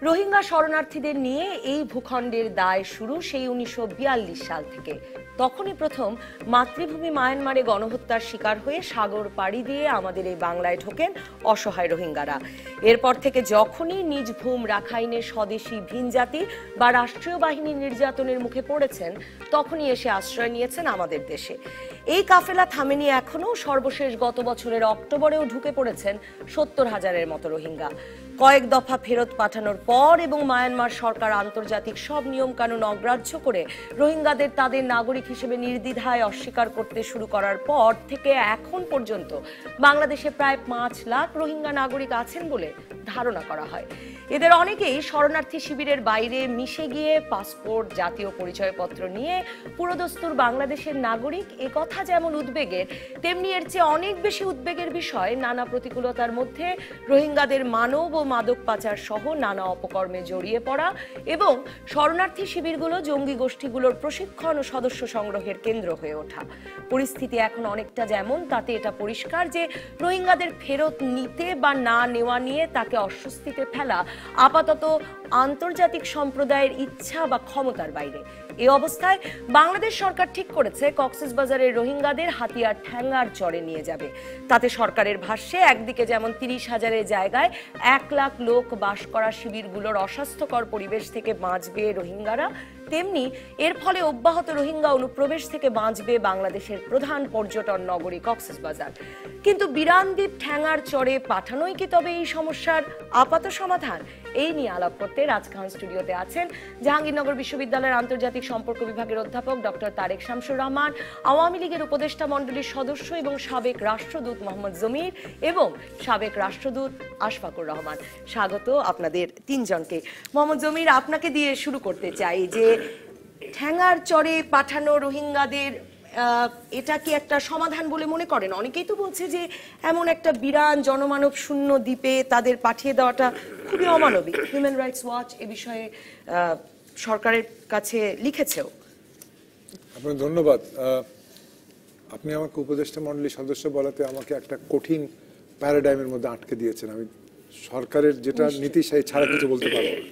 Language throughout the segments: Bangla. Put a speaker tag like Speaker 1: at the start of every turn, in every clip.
Speaker 1: রোহিঙ্গা শরণার্থীদের নিয়ে এই ভূখণ্ডের দায় শুরু সেই ১৯৪২ সাল থেকে। তখনই প্রথম মাতৃভূমি মায়ানমারে গণহত্যার শিকার হয়ে সাগর পাড়ি দিয়ে আমাদের এই বাংলায় ঢোকেন অসহায় রোহিঙ্গারা। এরপর থেকে যখনই নিজ ভূম রাখাইনের স্বদেশী ভিনজাতি বা রাষ্ট্রীয় বাহিনীর নির্যাতনের মুখে পড়েছেন, তখনই এসে আশ্রয় নিয়েছেন আমাদের দেশে। এই কাফেলা থামেনি এখনো। সর্বশেষ গত বছরের অক্টোবরেও ঢুকে পড়েছেন ৭০,০০০-এর মতো রোহিঙ্গা। কয়েক দফা ফেরত পাঠানোর পর এবং মায়ানমার সরকার আন্তর্জাতিক সব নিয়মকানুন অগ্রাহ্য করে রোহিঙ্গাদের তাদের নাগরিক হিসেবে নির্দ্বিধায় অস্বীকার করতে শুরু করার পর থেকে এখন পর্যন্ত বাংলাদেশে প্রায় ৫ লাখ রোহিঙ্গা নাগরিক আছেন বলে ধারণা করা হয়। এদের অনেকেই শরণার্থী শিবিরের বাইরে মিশে গিয়ে পাসপোর্ট, জাতীয় পরিচয়পত্র নিয়ে পুরোদস্তুর বাংলাদেশের নাগরিক। একথা যেমন উদ্বেগের, তেমনি এর চেয়ে অনেক বেশি উদ্বেগের বিষয় নানা প্রতিকূলতার মধ্যে রোহিঙ্গাদের মানব ও মাদক পাচার সহ নানা অপকর্মে জড়িয়ে পড়া এবং শরণার্থী শিবিরগুলো জঙ্গি গোষ্ঠীগুলোর প্রশিক্ষণ ও সদস্য সংগ্রহের কেন্দ্র হয়ে ওঠা। পরিস্থিতি এখন অনেকটা যেমন, তাতে এটা পরিষ্কার যে রোহিঙ্গাদের ফেরত নিতে বা না নেওয়া নিয়ে তাকে অস্বস্তিতে ফেলা আপাতত আন্তর্জাতিক সম্প্রদায়ের ইচ্ছা বা ক্ষমতার বাইরে। এই অবস্থায় বাংলাদেশ সরকার ঠিক করেছে কক্সবাজারের রোহিঙ্গাদের হাতিয়ার ঠ্যাঙ্গার চরে নিয়ে যাবে। তাতে সরকারের ভাষ্যে একদিকে যেমন ৩০,০০০-এর জায়গায় ১ লাখ লোক বাস করা শিবিরগুলোর অস্বাস্থ্যকর পরিবেশ থেকে বাঁচবে রোহিঙ্গারা, তেমনি এর ফলে অব্যাহত রোহিঙ্গা অনুপ্রবেশ থেকে বাঁচবে বাংলাদেশের প্রধান পর্যটন নগরী কক্সবাজার। কিন্তু বিরানদ্বীপ ঠ্যাঙ্গার চরে পাঠানোই কি তবে এই সমস্যার আপাত সমাধান? এই নিয়ে আলাপ করতে রাজখান স্টুডিওতে আছেন জাহাঙ্গীরনগর বিশ্ববিদ্যালয়ের আন্তর্জাতিক সম্পর্ক বিভাগের অধ্যাপক ডক্টর তারেক শামসুর রহমান, আওয়ামী লীগের উপদেষ্টা মণ্ডলীর সদস্য এবং সাবেক রাষ্ট্রদূত মোহাম্মদ জমির এবং সাবেক রাষ্ট্রদূত আশফাকুর রহমান। স্বাগত আপনাদের তিনজনকে। মোহাম্মদ জমির, আপনাকে দিয়ে শুরু করতে চাই যে ঠ্যাঙ্গার চরে পাঠানো রোহিঙ্গাদের এটা কি একটা সমাধান বলে মনে করেন? অনেকেই তো বলছে যে এমন একটা বিরান জনমানব শূন্য দ্বীপে তাদের পাঠিয়ে দেওয়াটা খুবই অমানবিক। হিউম্যান রাইটস ওয়াচ এ বিষয়ে সরকারের কাছে লিখেছেও।
Speaker 2: আপনাকে ধন্যবাদ। আপনি আমাকে উপদেষ্টা মণ্ডলীর সদস্য বলাতে আমাকে একটা কঠিন প্যারাডাইমের মধ্যে আটকে দিয়েছেন। আমি সরকারের যেটা নীতি সেই ছাড়া কিছু বলতে পারবো না।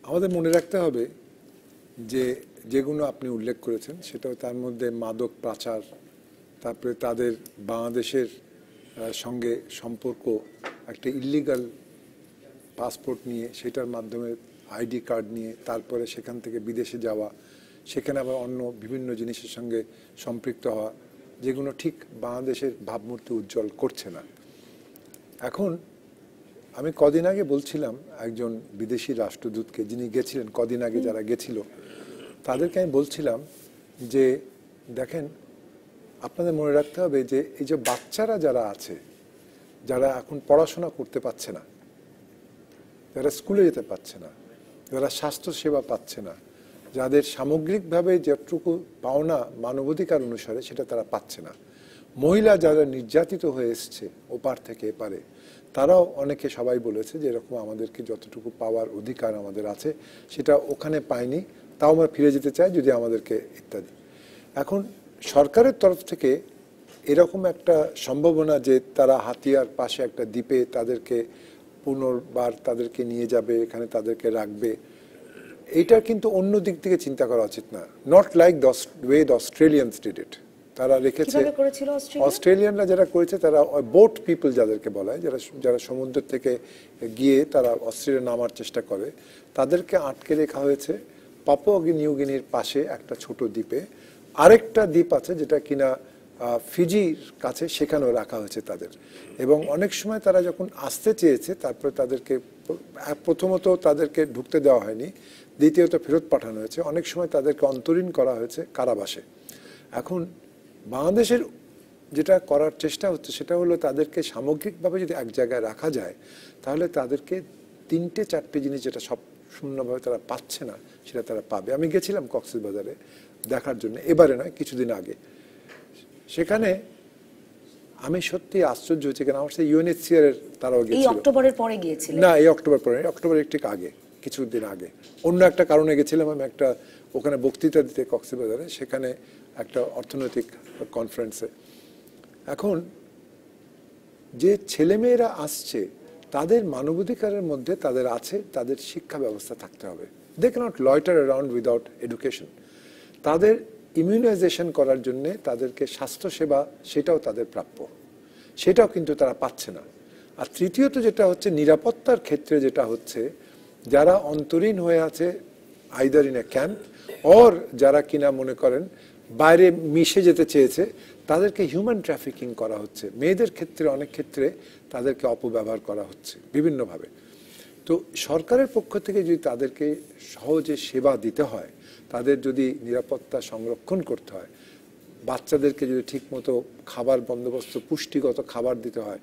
Speaker 2: আমাদের মনে রাখতে হবে যে যেগুলো আপনি উল্লেখ করেছেন সেটা তার মধ্যে মাদক পাচার, তারপরে তাদের বাংলাদেশের সঙ্গে সম্পর্ক, একটা ইল্লিগাল পাসপোর্ট নিয়ে সেটার মাধ্যমে আইডি কার্ড নিয়ে তারপরে সেখান থেকে বিদেশে যাওয়া, সেখানে আবার অন্য বিভিন্ন জিনিসের সঙ্গে সম্পৃক্ত হওয়া, যেগুলো ঠিক বাংলাদেশের ভাবমূর্তি উজ্জ্বল করছে না। এখন আমি কদিন আগে বলছিলাম একজন বিদেশি রাষ্ট্রদূতকে, যিনি গেছিলেন কদিন আগে, যারা গেছিল তাদেরকে আমি বলছিলাম যে দেখেন, আপনাদের মনে রাখতে হবে যে এই যে বাচ্চারা যারা আছে, যারা এখন পড়াশোনা করতে পারছে না, যারা স্কুলে যেতে পারছে না, যারা স্বাস্থ্যসেবা পাচ্ছে না, যাদের সামগ্রিকভাবে যেটুকু পাওনা মানবাধিকার অনুসারে সেটা তারা পাচ্ছে না, মহিলা যারা নির্যাতিত হয়ে এসছে ওপার থেকে এপারে, তারাও অনেকে সবাই বলেছে যে এরকম আমাদেরকে যতটুকু পাওয়ার অধিকার আমাদের আছে সেটা ওখানে পাইনি, তাও আমরা ফিরে যেতে চাই যদি আমাদেরকে ইত্যাদি। এখন সরকারের তরফ থেকে এরকম একটা সম্ভাবনা যে তারা হাতিয়ার পাশে একটা দ্বীপে তাদেরকে পুনর্বার তাদেরকে নিয়ে যাবে, এখানে তাদেরকে রাখবে, এইটা কিন্তু অন্য দিক থেকে চিন্তা করা উচিত না। Not like the way the Australians did it. তারা রেখেছে, অস্ট্রেলিয়ানরা যারা করেছে তারা বোট পিপল যাদেরকে বলা হয়, যারা সমুদ্র থেকে গিয়ে তারা অস্ট্রেলিয়া নামার চেষ্টা করে, তাদেরকে আটকে রেখা হয়েছে পাপুয়া নিউ গিনির পাশে একটা ছোট দ্বীপে। আরেকটা দ্বীপ আছে যেটা কিনা ফিজির কাছে, সেখানেও রাখা হয়েছে তাদের। এবং অনেক সময় তারা যখন আসতে চেয়েছে তারপরে তাদেরকে প্রথমত তাদেরকে ঢুকতে দেওয়া হয়নি, দ্বিতীয়ত ফেরত পাঠানো হয়েছে, অনেক সময় তাদেরকে অন্তরীণ করা হয়েছে কারাবাসে। এখন বাংলাদেশের যেটা করার চেষ্টা হচ্ছে সেটা হলো তাদেরকে সামগ্রিকভাবে যদি এক জায়গায় রাখা যায় তাহলে তাদেরকে ৩-৪টে জিনিস যেটা সব শূন্যভাবে তারা পাচ্ছে না সেটা তারা পাবে। আমি গেছিলাম কক্সবাজারে দেখার জন্য, এবারে নয় কিছুদিন আগে। সেখানে আমি সত্যি আশ্চর্য হয়েছি, কেন আমার সাথে ইউএনএইচসিআর এর তারাও গেছিল।
Speaker 1: অক্টোবরের পরে গিয়েছিলেন?
Speaker 2: না, এই অক্টোবর পরে, অক্টোবরের ঠিক আগে, কিছুদিন আগে অন্য একটা কারণে গেছিলাম। আমি একটা ওখানে বক্তৃতা দিতে কক্সবাজারে, সেখানে একটা অর্থনৈতিক কনফারেন্সে। এখন যে ছেলেমেয়েরা আসছে তাদের মানবাধিকারের মধ্যে তাদের আছে, তাদের শিক্ষা ব্যবস্থা থাকতে হবে। They can't লয়টার around without education. তাদের ইমিউনাইজেশন করার জন্যে তাদেরকে স্বাস্থ্যসেবা, সেটাও তাদের প্রাপ্য, সেটাও কিন্তু তারা পাচ্ছে না। আর তৃতীয়ত যেটা হচ্ছে নিরাপত্তার ক্ষেত্রে, যেটা হচ্ছে যারা অন্তরীণ হয়ে আছে either in a camp or যারা কিনা মনে করেন বাইরে মিশে যেতে চেয়েছে, তাদেরকে হিউম্যান ট্রাফিকিং করা হচ্ছে। মেয়েদের ক্ষেত্রে অনেক ক্ষেত্রে তাদেরকে অপব্যবহার করা হচ্ছে বিভিন্নভাবে। তো সরকারের পক্ষ থেকে যদি তাদেরকে সহজে সেবা দিতে হয়, তাদের যদি নিরাপত্তা সংরক্ষণ করতে হয়, বাচ্চাদেরকে যদি ঠিকমতো খাবার বন্দোবস্ত, পুষ্টিগত খাবার দিতে হয়,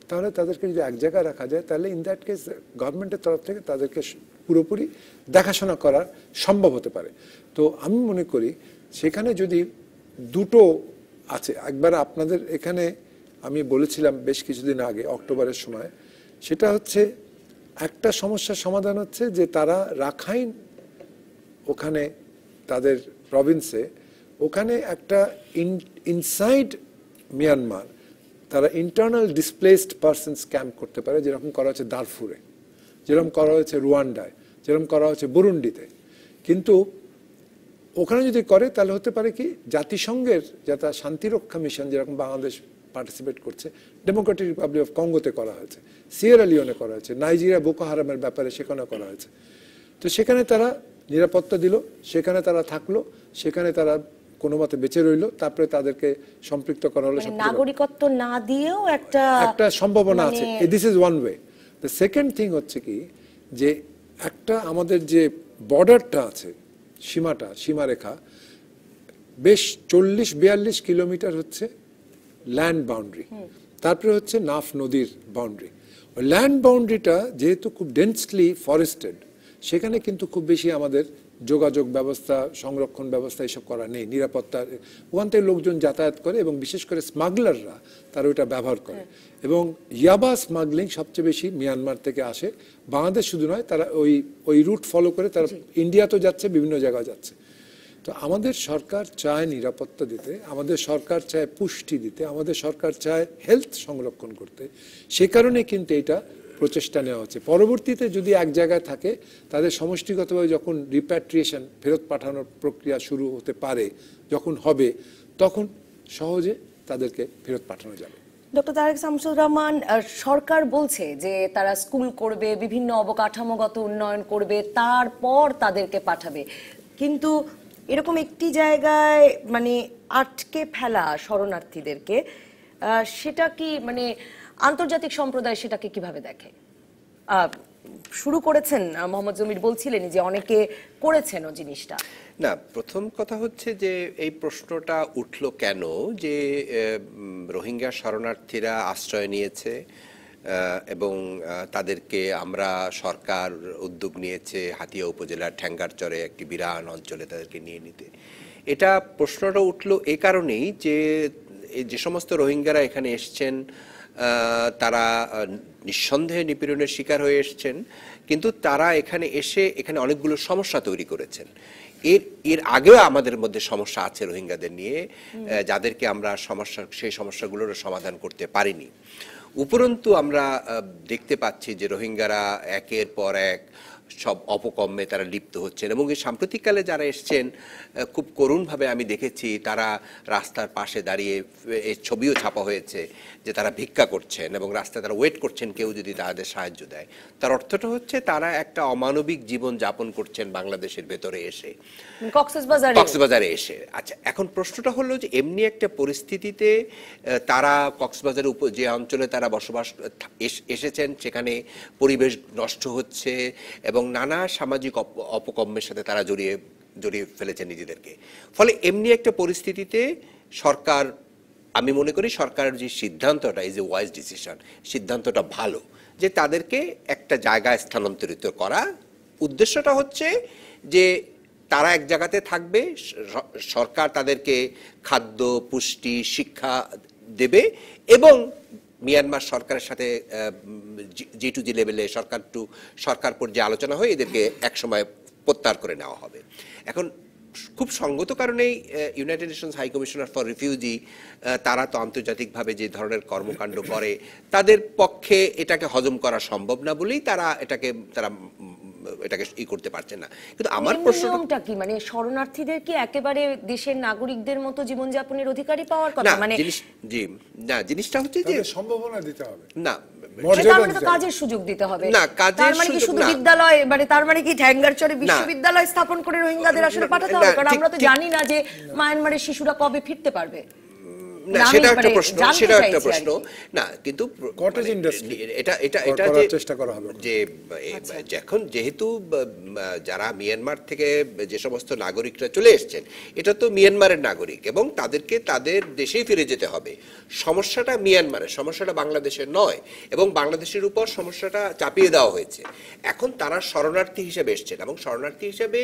Speaker 2: তাহলে তাদেরকে যদি এক জায়গায় রাখা যায়, তাহলে ইন দ্যাট কেস গভর্নমেন্টের তরফ থেকে তাদেরকে পুরোপুরি দেখাশোনা করা সম্ভব হতে পারে। তো আমি মনে করি সেখানে যদি দুটো আছে, একবার আপনাদের এখানে আমি বলেছিলাম বেশ কিছুদিন আগে অক্টোবরের সময়, সেটা হচ্ছে একটা সমস্যার সমাধান হচ্ছে যে তারা রাখাইন ওখানে তাদের প্রভিন্সে, ওখানে একটা ইনসাইড মিয়ানমার তারা ইন্টারনাল ডিসপ্লেসড পারসনস ক্যাম্প করতে পারে, যেরকম করা হচ্ছে দারফুরে, যেরকম করা হয়েছে রুয়ান্ডায়, যেরকম করা হচ্ছে বুরুন্ডিতে। কিন্তু ওখানে যদি করে তাহলে হতে পারে কি, জাতিসংঘের যাতে শান্তিরক্ষা মিশন যেরকম বাংলাদেশ পার্টিসিপেট করছে, ডেমোক্রেটিক রিপাবলিক অফ কঙ্গোতে করা হয়েছে, সিয়েরা লিওনে করা হয়েছে, নাইজেরিয়া বোকো হারামের ব্যাপারে সেখানে করা হয়েছে। তো সেখানে তারা নিরাপত্তা দিল, সেখানে তারা থাকলো, সেখানে তারা কোনো মতে বেঁচে রইলো, তারপরে তাদেরকে সম্পৃক্ত করা হলো।
Speaker 1: নাগরিকত্ব না দিয়েও একটা
Speaker 2: সম্ভাবনা আছে। This is one way. The second thing হচ্ছে কি, যে একটা আমাদের যে বর্ডারটা আছে, সীমাটা, সীমারেখা বেশ 40-42 কিলোমিটার হচ্ছে ল্যান্ড বাউন্ডারি, তারপরে হচ্ছে নাফ নদীর বাউন্ডারি। ল্যান্ড বাউন্ডারিটা যেহেতু খুব ডেন্সলি ফরেস্টেড, সেখানে কিন্তু খুব বেশি আমাদের যোগাযোগ ব্যবস্থা, সংরক্ষণ ব্যবস্থা এসব করা নেই। নিরাপত্তা, ওখান থেকে লোকজন যাতায়াত করে এবং বিশেষ করে স্মাগলাররা তারা ওইটা ব্যবহার করে। এবং ইয়াবা স্মাগলিং সবচেয়ে বেশি মিয়ানমার থেকে আসে, বাংলাদেশ শুধু নয়, তারা ওই রুট ফলো করে তারা ইন্ডিয়াতেও যাচ্ছে, বিভিন্ন জায়গায় যাচ্ছে। তো আমাদের সরকার চায় নিরাপত্তা দিতে, আমাদের সরকার চায় পুষ্টি দিতে, আমাদের সরকার চায় হেলথ সংরক্ষণ করতে। সে কারণে কিন্তু এটা প্রচেষ্টা নেওয়া হচ্ছে। পরবর্তীতে যদি এক জায়গায় থাকে, তাদের সমষ্টিগতভাবে যখন রিপ্যাট্রিয়েশন, ফেরত পাঠানোর প্রক্রিয়া শুরু হতে পারে, যখন হবে, তখন সহজে তাদেরকে ফেরত পাঠানো যাবে।
Speaker 1: ডক্টর তারেক শামসুর রহমান, সরকার বলছে যে তারা স্কুল করবে, বিভিন্ন অবকাঠামোগত উন্নয়ন করবে, তারপর তাদেরকে পাঠাবে। কিন্তু এরকম একটি জায়গায় মানে আটকে ফেলা শরণার্থীদেরকে, সেটা কি মানে আন্তর্জাতিক সম্প্রদায় সেটাকে কিভাবে দেখে? শুরু করেছেন মোহাম্মদ জমির বলছিলেন যে অনেকে করেছেনও জিনিসটা।
Speaker 3: না, প্রথম কথা হচ্ছে যে এই প্রশ্নটা উঠলো কেন, যে রোহিঙ্গা শরণার্থীরা আশ্রয় নিয়েছে এবং তাদেরকে আমরা, সরকার উদ্যোগ নিয়েছে হাতিয়া উপজেলার ঠ্যাঙ্গারচরে একটি বিরান অঞ্চলে তাদেরকে নিয়ে নিতে। এটা প্রশ্নটা উঠলো এই কারণেই যে যে সমস্ত রোহিঙ্গারা এখানে এসছেন তারা নিঃসন্দেহে নিপীড়নের শিকার হয়ে এসছেন, কিন্তু তারা এখানে এসে এখানে অনেকগুলো সমস্যা তৈরি করেছেন। এর আগেও আমাদের মধ্যে সমস্যা আছে রোহিঙ্গাদের নিয়ে, যাদেরকে আমরা সেই সমস্যাগুলোর সমাধান করতে পারিনি। উপরন্তু আমরা দেখতে পাচ্ছি যে রোহিঙ্গারা একের পর এক সব অপকর্মে তারা লিপ্ত হচ্ছেন এবং এই সাম্প্রতিককালে যারা এসছেন খুব করুণভাবে আমি দেখেছি তারা রাস্তার পাশে দাঁড়িয়ে, এই ছবিও ছাপা হয়েছে যে তারা ভিক্ষা করছেন এবং রাস্তায় তারা ওয়েট করছেন কেউ যদি তাদের সাহায্য দেয়। তার অর্থটা হচ্ছে তারা একটা অমানবিক জীবন যাপন করছেন বাংলাদেশের ভেতরে এসে, কক্সবাজারে এসে। আচ্ছা, এখন প্রশ্নটা হলো যে এমনি একটা পরিস্থিতিতে তারা কক্সবাজারের যে অঞ্চলে তারা বসবাস এসেছেন সেখানে পরিবেশ নষ্ট হচ্ছে এবং নানা সামাজিক অপকর্মের সাথে তারা জড়িয়ে ফেলেছে নিজেদেরকে। ফলে এমনি একটা পরিস্থিতিতে সরকার, আমি মনে করি সরকারের যে সিদ্ধান্তটা ইজ এ ওয়াইজ ডিসিশন, সিদ্ধান্তটা ভালো, যে তাদেরকে একটা জায়গায় স্থানান্তরিত করা। উদ্দেশ্যটা হচ্ছে যে তারা এক জায়গাতে থাকবে, সরকার তাদেরকে খাদ্য, পুষ্টি, শিক্ষা দেবে এবং মিয়ানমার সরকারের সাথে G2G লেভেলে সরকার পর্যায়ে আলোচনা হয়ে এদেরকে একসময় প্রত্যাহার করে নেওয়া হবে। এখন খুব সঙ্গত কারণেই United Nations High Commissioner for refugee তারা তো আন্তর্জাতিকভাবে যে ধরনের কর্মকাণ্ড করে তাদের পক্ষে এটাকে হজম করা সম্ভব না বলেই তারা এটাকে করতে পারছে না। কিন্তু আমার
Speaker 1: প্রশ্নটা কি, মানে শরণার্থীদের কি একেবারে দেশের নাগরিকদের মতো জীবনযাপনের অধিকারী পাওয়ার কথা? মানে
Speaker 3: জিনিসটা হচ্ছে যে
Speaker 2: সম্ভাবনা দিতে হবে
Speaker 3: না,
Speaker 1: কাজের সুযোগ দিতে হবে
Speaker 3: না, কাজের
Speaker 1: মানে কি
Speaker 3: সুযোগ
Speaker 1: শুধু
Speaker 3: না,
Speaker 1: বিদ্যালয়, মানে তার মানে কি ঠ্যাঙ্গারচরে বিশ্ববিদ্যালয় স্থাপন করে রোহিঙ্গাদের আসলে পাঠাতে হবে? কারণ আমরা তো জানি না যে মায়ানমারের শিশুরা কবে ফিরতে পারবে।
Speaker 3: সেটা একটা প্রশ্ন না, কিন্তু এটা চেষ্টা করা হবে যে এখন যেহেতু যারা মিয়ানমার থেকে যে সমস্ত নাগরিকরা চলে এসেছেন এটা তো মিয়ানমারের নাগরিক এবং তাদেরকে তাদের দেশেই ফিরে যেতে হবে। সমস্যাটা মিয়ানমারের, সমস্যাটা বাংলাদেশের নয় এবং বাংলাদেশের উপর সমস্যাটা চাপিয়ে দেওয়া হয়েছে। এখন তারা শরণার্থী হিসেবে এসছেন এবং শরণার্থী হিসেবে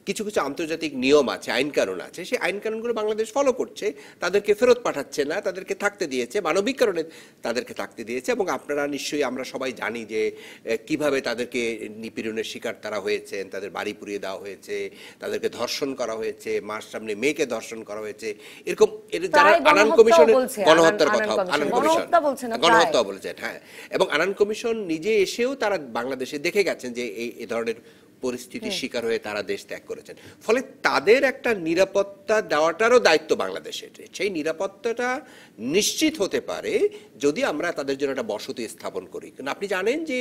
Speaker 3: কিছু কিছু আন্তর্জাতিক নিয়ম আছে, আইন কানুন আছে, সেই আইন কানুনগুলো বাংলাদেশ ফলো করছে, তাদেরকে ফেরত পাঠাচ্ছে না, তাদেরকে থাকতে দিয়েছে, মানবিক কারণে তাদেরকে থাকতে দিয়েছে। এবং আপনারা নিশ্চয়ই, আমরা সবাই জানি যে কিভাবে তাদেরকে নিপীড়নের শিকার তারা হয়েছেন, তাদের বাড়ি পুড়িয়ে দেওয়া হয়েছে, তাদেরকে ধর্ষণ করা হয়েছে, মার সামনে মেয়েকে ধর্ষণ করা হয়েছে, এরকম যারা আনান কমিশনের গণহত্যার কথা, আনান কমিশন গণহত্যা বলেছেন, হ্যাঁ, এবং আনান কমিশন নিজে এসেও তারা বাংলাদেশে দেখে গেছেন যে এই ধরনের পরিস্থিতির শিকার হয়ে তারা দেশ ত্যাগ করেছেন। ফলে তাদের একটা নিরাপত্তা দেওয়াটারও দায়িত্ব বাংলাদেশের। সেই নিরাপত্তাটা নিশ্চিত হতে পারে যদি আমরা তাদের জন্য একটা বসতি স্থাপন করি। কারণ আপনি জানেন যে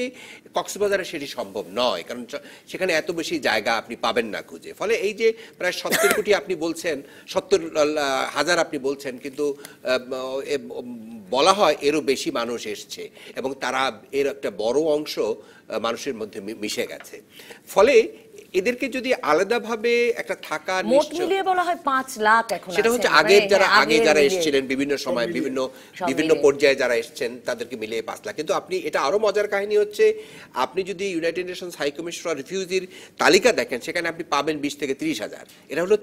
Speaker 3: কক্সবাজারে সেটি সম্ভব নয়, কারণ সেখানে এত বেশি জায়গা আপনি পাবেন না খুঁজে। ফলে এই যে প্রায় 70 কোটি আপনি বলছেন, 70,000 আপনি বলছেন, কিন্তু বলা হয় এরও বেশি মানুষ এসছে এবং তারা এর একটা বড় অংশ মানুষের মধ্যে মিশে গেছে। ফলে এদেরকে যদি আলাদাভাবে একটা থাকা
Speaker 1: মিলিয়ে বলা হয় 5 লাখ এখন,
Speaker 3: সেটা হচ্ছে আগে যারা এসেছিলেন বিভিন্ন সময় বিভিন্ন পর্যায়ে যারা এসেছেন তাদেরকে মিলিয়ে 5 লাখ। কিন্তু আপনি এটা আরো মজার কাহিনী হচ্ছে, আপনি যদি United Nations high commission for রিফিউজির তালিকা দেখেন সেখানে আপনি পাবেন 20 থেকে 30,000। এটা হলো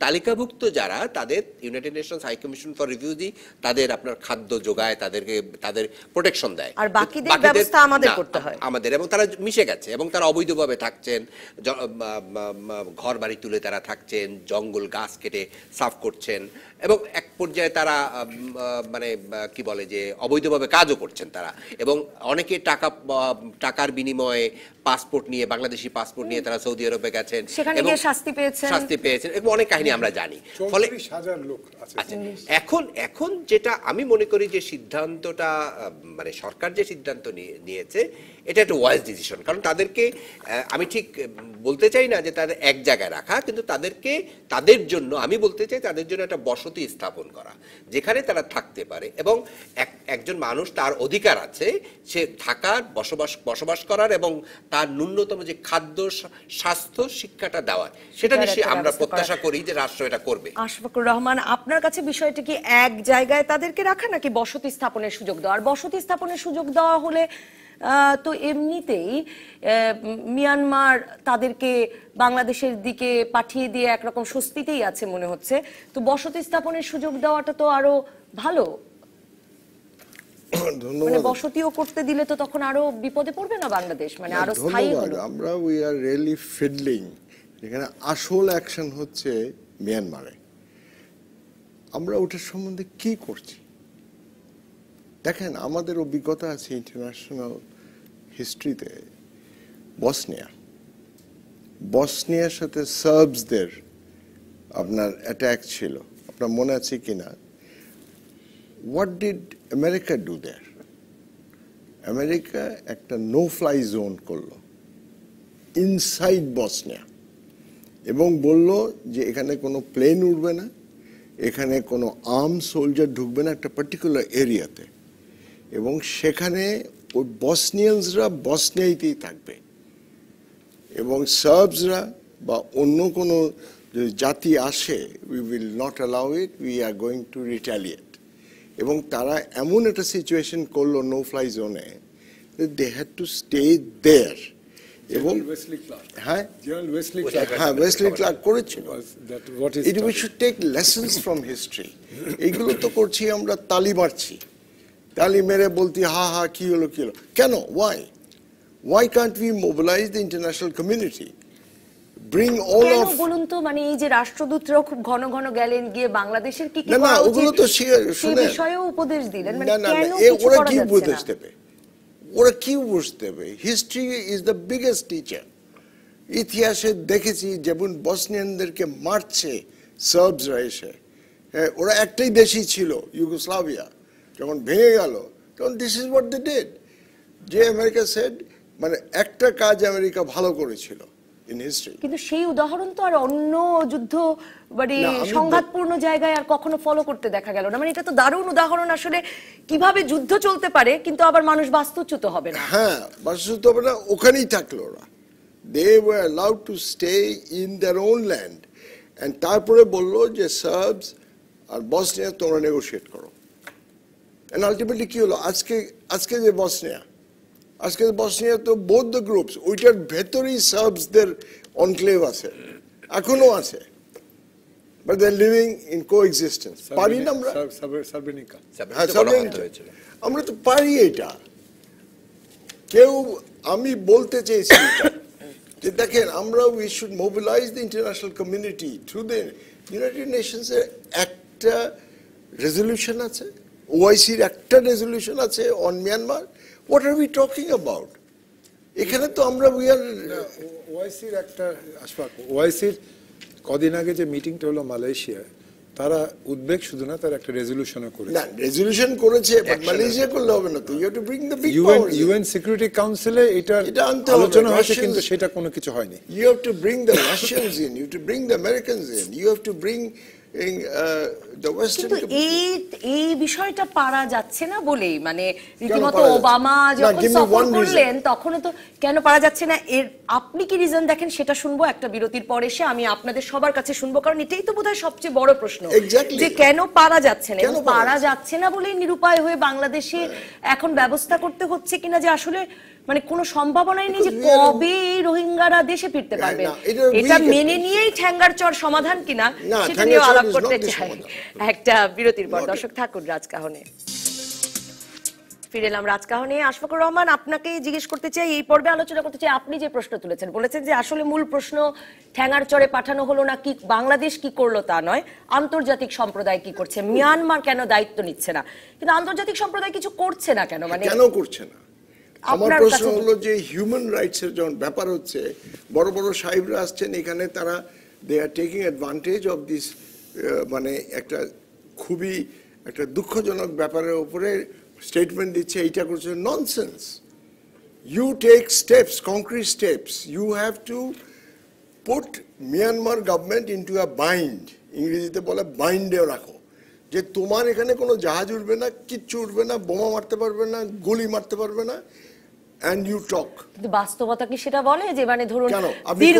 Speaker 3: তালিকাভুক্ত যারা, তাদের United Nations high commission for refugee তাদের আপনার খাদ্য যোগায়, তাদের প্রোটেকশন দেয়,
Speaker 1: আর বাকিদের ব্যবস্থা আমাদের করতে হয় আমাদের।
Speaker 3: এবং তারা মিশে গেছে এবং তারা অবৈধভাবে থাকছেন, ঘর বাড়ি তুলে তারা থাকছেন, জঙ্গল গাছ কেটে সাফ করছেন এবং এক পর্যায়ে তারা মানে কি বলে যে অবৈধভাবে কাজও করছেন তারা। এবং অনেকে টাকার বিনিময়ে পাসপোর্ট নিয়ে, বাংলাদেশি পাসপোর্ট নিয়ে তারা সৌদি আরবে গেছেন এবং শাস্তি পেয়েছেন এবং অনেক কাহিনী আমরা জানি। ফলে এখন যেটা আমি মনে করি যে সিদ্ধান্তটা, মানে সরকার যে সিদ্ধান্ত নিয়েছে এটা একটা ওয়াইজ ডিসিশন। কারণ তাদেরকে আমি ঠিক বলতে চাই না যে তাদের এক জায়গায় রাখা, কিন্তু তাদের জন্য আমি বলতে চাই তাদের জন্য একটা বসতি স্থাপন করা যেখানে তারা থাকতে পারে এবং একজন মানুষ তার অধিকার আছে সে থাকার, বসবাস করার এবং তার ন্যূনতম যে খাদ্য, স্বাস্থ্য, শিক্ষাটা দেওয়ার, সেটা নিশ্চয়ই আমরা প্রত্যাশা করি যে রাষ্ট্র এটা করবে।
Speaker 1: আশফাকুর রহমান, আপনার কাছে বিষয়টা কি এক জায়গায় তাদেরকে রাখা নাকি বসতি স্থাপনের সুযোগ দেওয়া? আর বসতি স্থাপনের সুযোগ দেওয়া হলে তো এমনিতেই মিয়ানমার তাদেরকে বাংলাদেশের দিকে পাঠিয়ে দিয়ে একরকম স্বস্তিতেই আছে মনে হচ্ছে, তো বসতি স্থাপনের সুযোগ দেওয়াটা তো আরো ভালো। মানে বসতিও করতে দিলে তো তখন আরো বিপদে পড়বে না বাংলাদেশ, মানে আরো স্থায়ী হলো।
Speaker 4: আমরা উই আর রিয়েলি ফিডলিং, এখানে আসল অ্যাকশন হচ্ছে মিয়ানমারে। আমরা ওটার সম্বন্ধে কি করছি দেখেন, আমাদের অভিজ্ঞতা আছে ইন্টারন্যাশনাল হিস্ট্রিতে। বসনিয়ার সাথে সার্বসদের আপনার অ্যাটাক ছিল, আপনার মনে আছে কিনা? What did America do there? America একটা নো ফ্লাই জোন করলো ইনসাইড বসনিয়া এবং বলল যে এখানে কোনো প্লেন উঠবে না, এখানে কোনো আর্ম সোলজার ঢুকবে না একটা পার্টিকুলার এরিয়াতে, এবং সেখানে ওই বসনিয়ানসরা বসনিয়াতেই থাকবে এবং সার্বসরা বা অন্য কোনো জাতি আসে, we will not allow it, we are going to retaliate. এবং তারা এমন একটা সিচুয়েশন করলো নো ফ্লাই জোনে, they had to stay there. এবং হ্যাঁ, ওয়েসলি ক্লার্ক করেছিল। We should take lessons from history. এইগুলো তো করছি আমরা, তালি মারছি, তালি মেরে বলতি হা হা কি হলো কেন? Y can't we mobilise the international community? bring all
Speaker 1: কেন
Speaker 4: of
Speaker 1: বলুন তো, মানে এই যে রাষ্ট্রদূতরাও খুব ঘন ঘন গেলেন গিয়ে বাংলাদেশের কি কি
Speaker 4: না, না,
Speaker 1: করা
Speaker 4: ওগুলো
Speaker 1: উচিত
Speaker 4: তো
Speaker 1: সেই
Speaker 4: শুনেন।
Speaker 1: বিষয়েও উপদেশ দিলেন, মানে
Speaker 4: না না
Speaker 1: কেন
Speaker 4: না,
Speaker 1: কিছু
Speaker 4: ওরা
Speaker 1: করা
Speaker 4: কি
Speaker 1: যাচ্ছে
Speaker 4: উপদেশ
Speaker 1: না?
Speaker 4: দেবে? ওরা কি উপদেশ দেবে? History is the biggest teacher. ইতিহাসে দেখেছি যেমন বসনিয়ানদেরকে মারছে সার্বসরা এসে, ওরা একটাই দেশই ছিল ইউগোস্লাভিয়া, যখন ভেঙে গেল তখন this is what they did. যে আমেরিকা সেড, মানে একটা কাজ আমেরিকা ভালো করেছিল ইন হিস্ট্রি।
Speaker 1: কিন্তু সেই উদাহরণ তো আর অন্য যুদ্ধ মানে
Speaker 4: না, আমি
Speaker 1: সংঘাতপূর্ণ জায়গায় আর কখনো ফলো করতে দেখা গেল না। মানে এটা তো দারুণ উদাহরণ আসলে কিভাবে যুদ্ধ চলতে পারে কিন্তু আবার মানুষ বাস্তুচ্যুত হবে না।
Speaker 4: হ্যাঁ, বাস্তুচ্যুত হবে না, ওখানেই থাকলো ওরা। They were allowed to stay in their own land, and তারপরে বললো যে সার্বস আর বসনিয়া তোমরা নেগোশিয়েট করো। অ্যান্ড আলটিমেটলি কি হলো? আজকে যে বসনিয়া তো বোথ দ্য গ্রুপস, ওইটার ভেতরেই সার্বসদের অনক্লেভ আছে, এখনো আছে, but they are living in coexistence. পারি না আমরা?
Speaker 2: সার্বেনিকা।
Speaker 4: হ্যাঁ,
Speaker 3: তো বড়
Speaker 4: সার্বেনিকা।
Speaker 3: হাত হয়েছিল।
Speaker 4: আমরা তো পারি এটা। কেউ, আমি বলতে চেয়েছি এটা, যে দেখেন আমরা we should mobilise the international community through the United নেশনসের একটা রেজলিউশন আছে, ওআইসির একটা রেজলিউশন আছে on Myanmar. What are we talking about? এখানে তো আমরা উই আর
Speaker 2: ওআইসির একটা আশফাক, ওআইসির কদিন আগে যে মিটিংটা হলো মালয়েশিয়ায়, তারা উদ্বেগ শুধু না, তারা একটা রেজলিউশনও করেছে।
Speaker 4: না, রেজলিউশন করেছে, বাট মালয়েশিয়া করলে হবে না তো। You have to bring the big powers.
Speaker 2: UN security কাউন্সিলে এটা
Speaker 4: এটা আনতে হবে।
Speaker 2: আলোচনা হয়েছে,
Speaker 4: Russians-
Speaker 2: কিন্তু সেটা কোনো কিছু হয়নি।
Speaker 4: You have to bring the Russians in. You have to bring the Americans in. You have to bring in, the Western.
Speaker 1: কিন্তু এই বিষয়টা পারা যাচ্ছে না বলেই, মানে রীতিমতো
Speaker 4: পারা যাচ্ছে?
Speaker 1: ওবামা
Speaker 4: না,
Speaker 1: যখন
Speaker 4: give me
Speaker 1: সফর
Speaker 4: one reason.
Speaker 1: করলেন তখনও তো কেন পারা যাচ্ছে না, এর আপনি কি রিজন দেখেন সেটা শুনবো একটা বিরতির পর এসে। আমি আপনাদের সবার কাছে শুনবো, কারণ এটাই তো বোধহয় সবচেয়ে বড় প্রশ্ন,
Speaker 4: Exactly.
Speaker 1: যে কেন পারা যাচ্ছে না।
Speaker 4: কেন
Speaker 1: এবং
Speaker 4: পারা
Speaker 1: পারা যাচ্ছে না বলেই নিরুপায় হয়ে বাংলাদেশে এখন ব্যবস্থা করতে হচ্ছে কিনা, যে আসলে মানে কোনো সম্ভাবনাই নেই যে
Speaker 4: Because we are-
Speaker 1: কবে এই রোহিঙ্গারা দেশে ফিরতে
Speaker 4: হ্যাঁ,
Speaker 1: পারবেন।
Speaker 4: না, এটা
Speaker 1: এটা
Speaker 4: weak
Speaker 1: মেনে
Speaker 4: একটা-
Speaker 1: নিয়েই ঠ্যাঙ্গার চর সমাধান কিনা
Speaker 4: না,
Speaker 1: সেটা
Speaker 4: ঠ্যাঙ্গার
Speaker 1: নিয়ে
Speaker 4: চর
Speaker 1: আলাপ
Speaker 4: is
Speaker 1: করতে
Speaker 4: not the
Speaker 1: চাই।
Speaker 4: সমাধান।
Speaker 1: একটা বিরতির পর
Speaker 4: Not
Speaker 1: দর্শক থাকুন রাজকাহনে। ফিরে এলাম রাজকাহনে। আশফাকুর রহমান, আপনাকে জিজ্ঞেস করতে চাই, এই পর্বে আলোচনা করতে চাই, আপনি যে প্রশ্ন তুলেছেন, বলেছেন যে আসলে মূল প্রশ্ন ঠ্যাঙ্গার চরে পাঠানো হলো না, কি বাংলাদেশ কি করলো তা নয়, আন্তর্জাতিক সম্প্রদায় কি করছে, মিয়ানমার কেন দায়িত্ব নিচ্ছে না। কিন্তু আন্তর্জাতিক সম্প্রদায় কিছু করছে না কেন? মানে
Speaker 4: কেন করছে না? আমার
Speaker 1: আপনার
Speaker 4: প্রশ্ন
Speaker 1: কাছে-
Speaker 4: হলো যে হিউম্যান রাইটস এর যখন ব্যাপার হচ্ছে, বড় বড় সাহেবরা আসছেন এখানে, তারা they are taking advantage of this, মানে একটা খুবই একটা দুঃখজনক ব্যাপারের উপরে স্টেটমেন্ট দিচ্ছে, এইটা করছে। Nonsense. You take steps, concrete steps. You have to put Myanmar government into a bind, ইংরেজিতে বলে বাইন্ডে রাখো, যে তোমার এখানে কোনো জাহাজ উঠবে না, কিচ্ছু উঠবে না, বোমা মারতে পারবে না, গুলি মারতে পারবে না, অ্যান্ড ইউ টক।
Speaker 1: কিন্তু বাস্তবতা কি সেটা বলে যে মানে ধরুন
Speaker 4: কেন? আপনি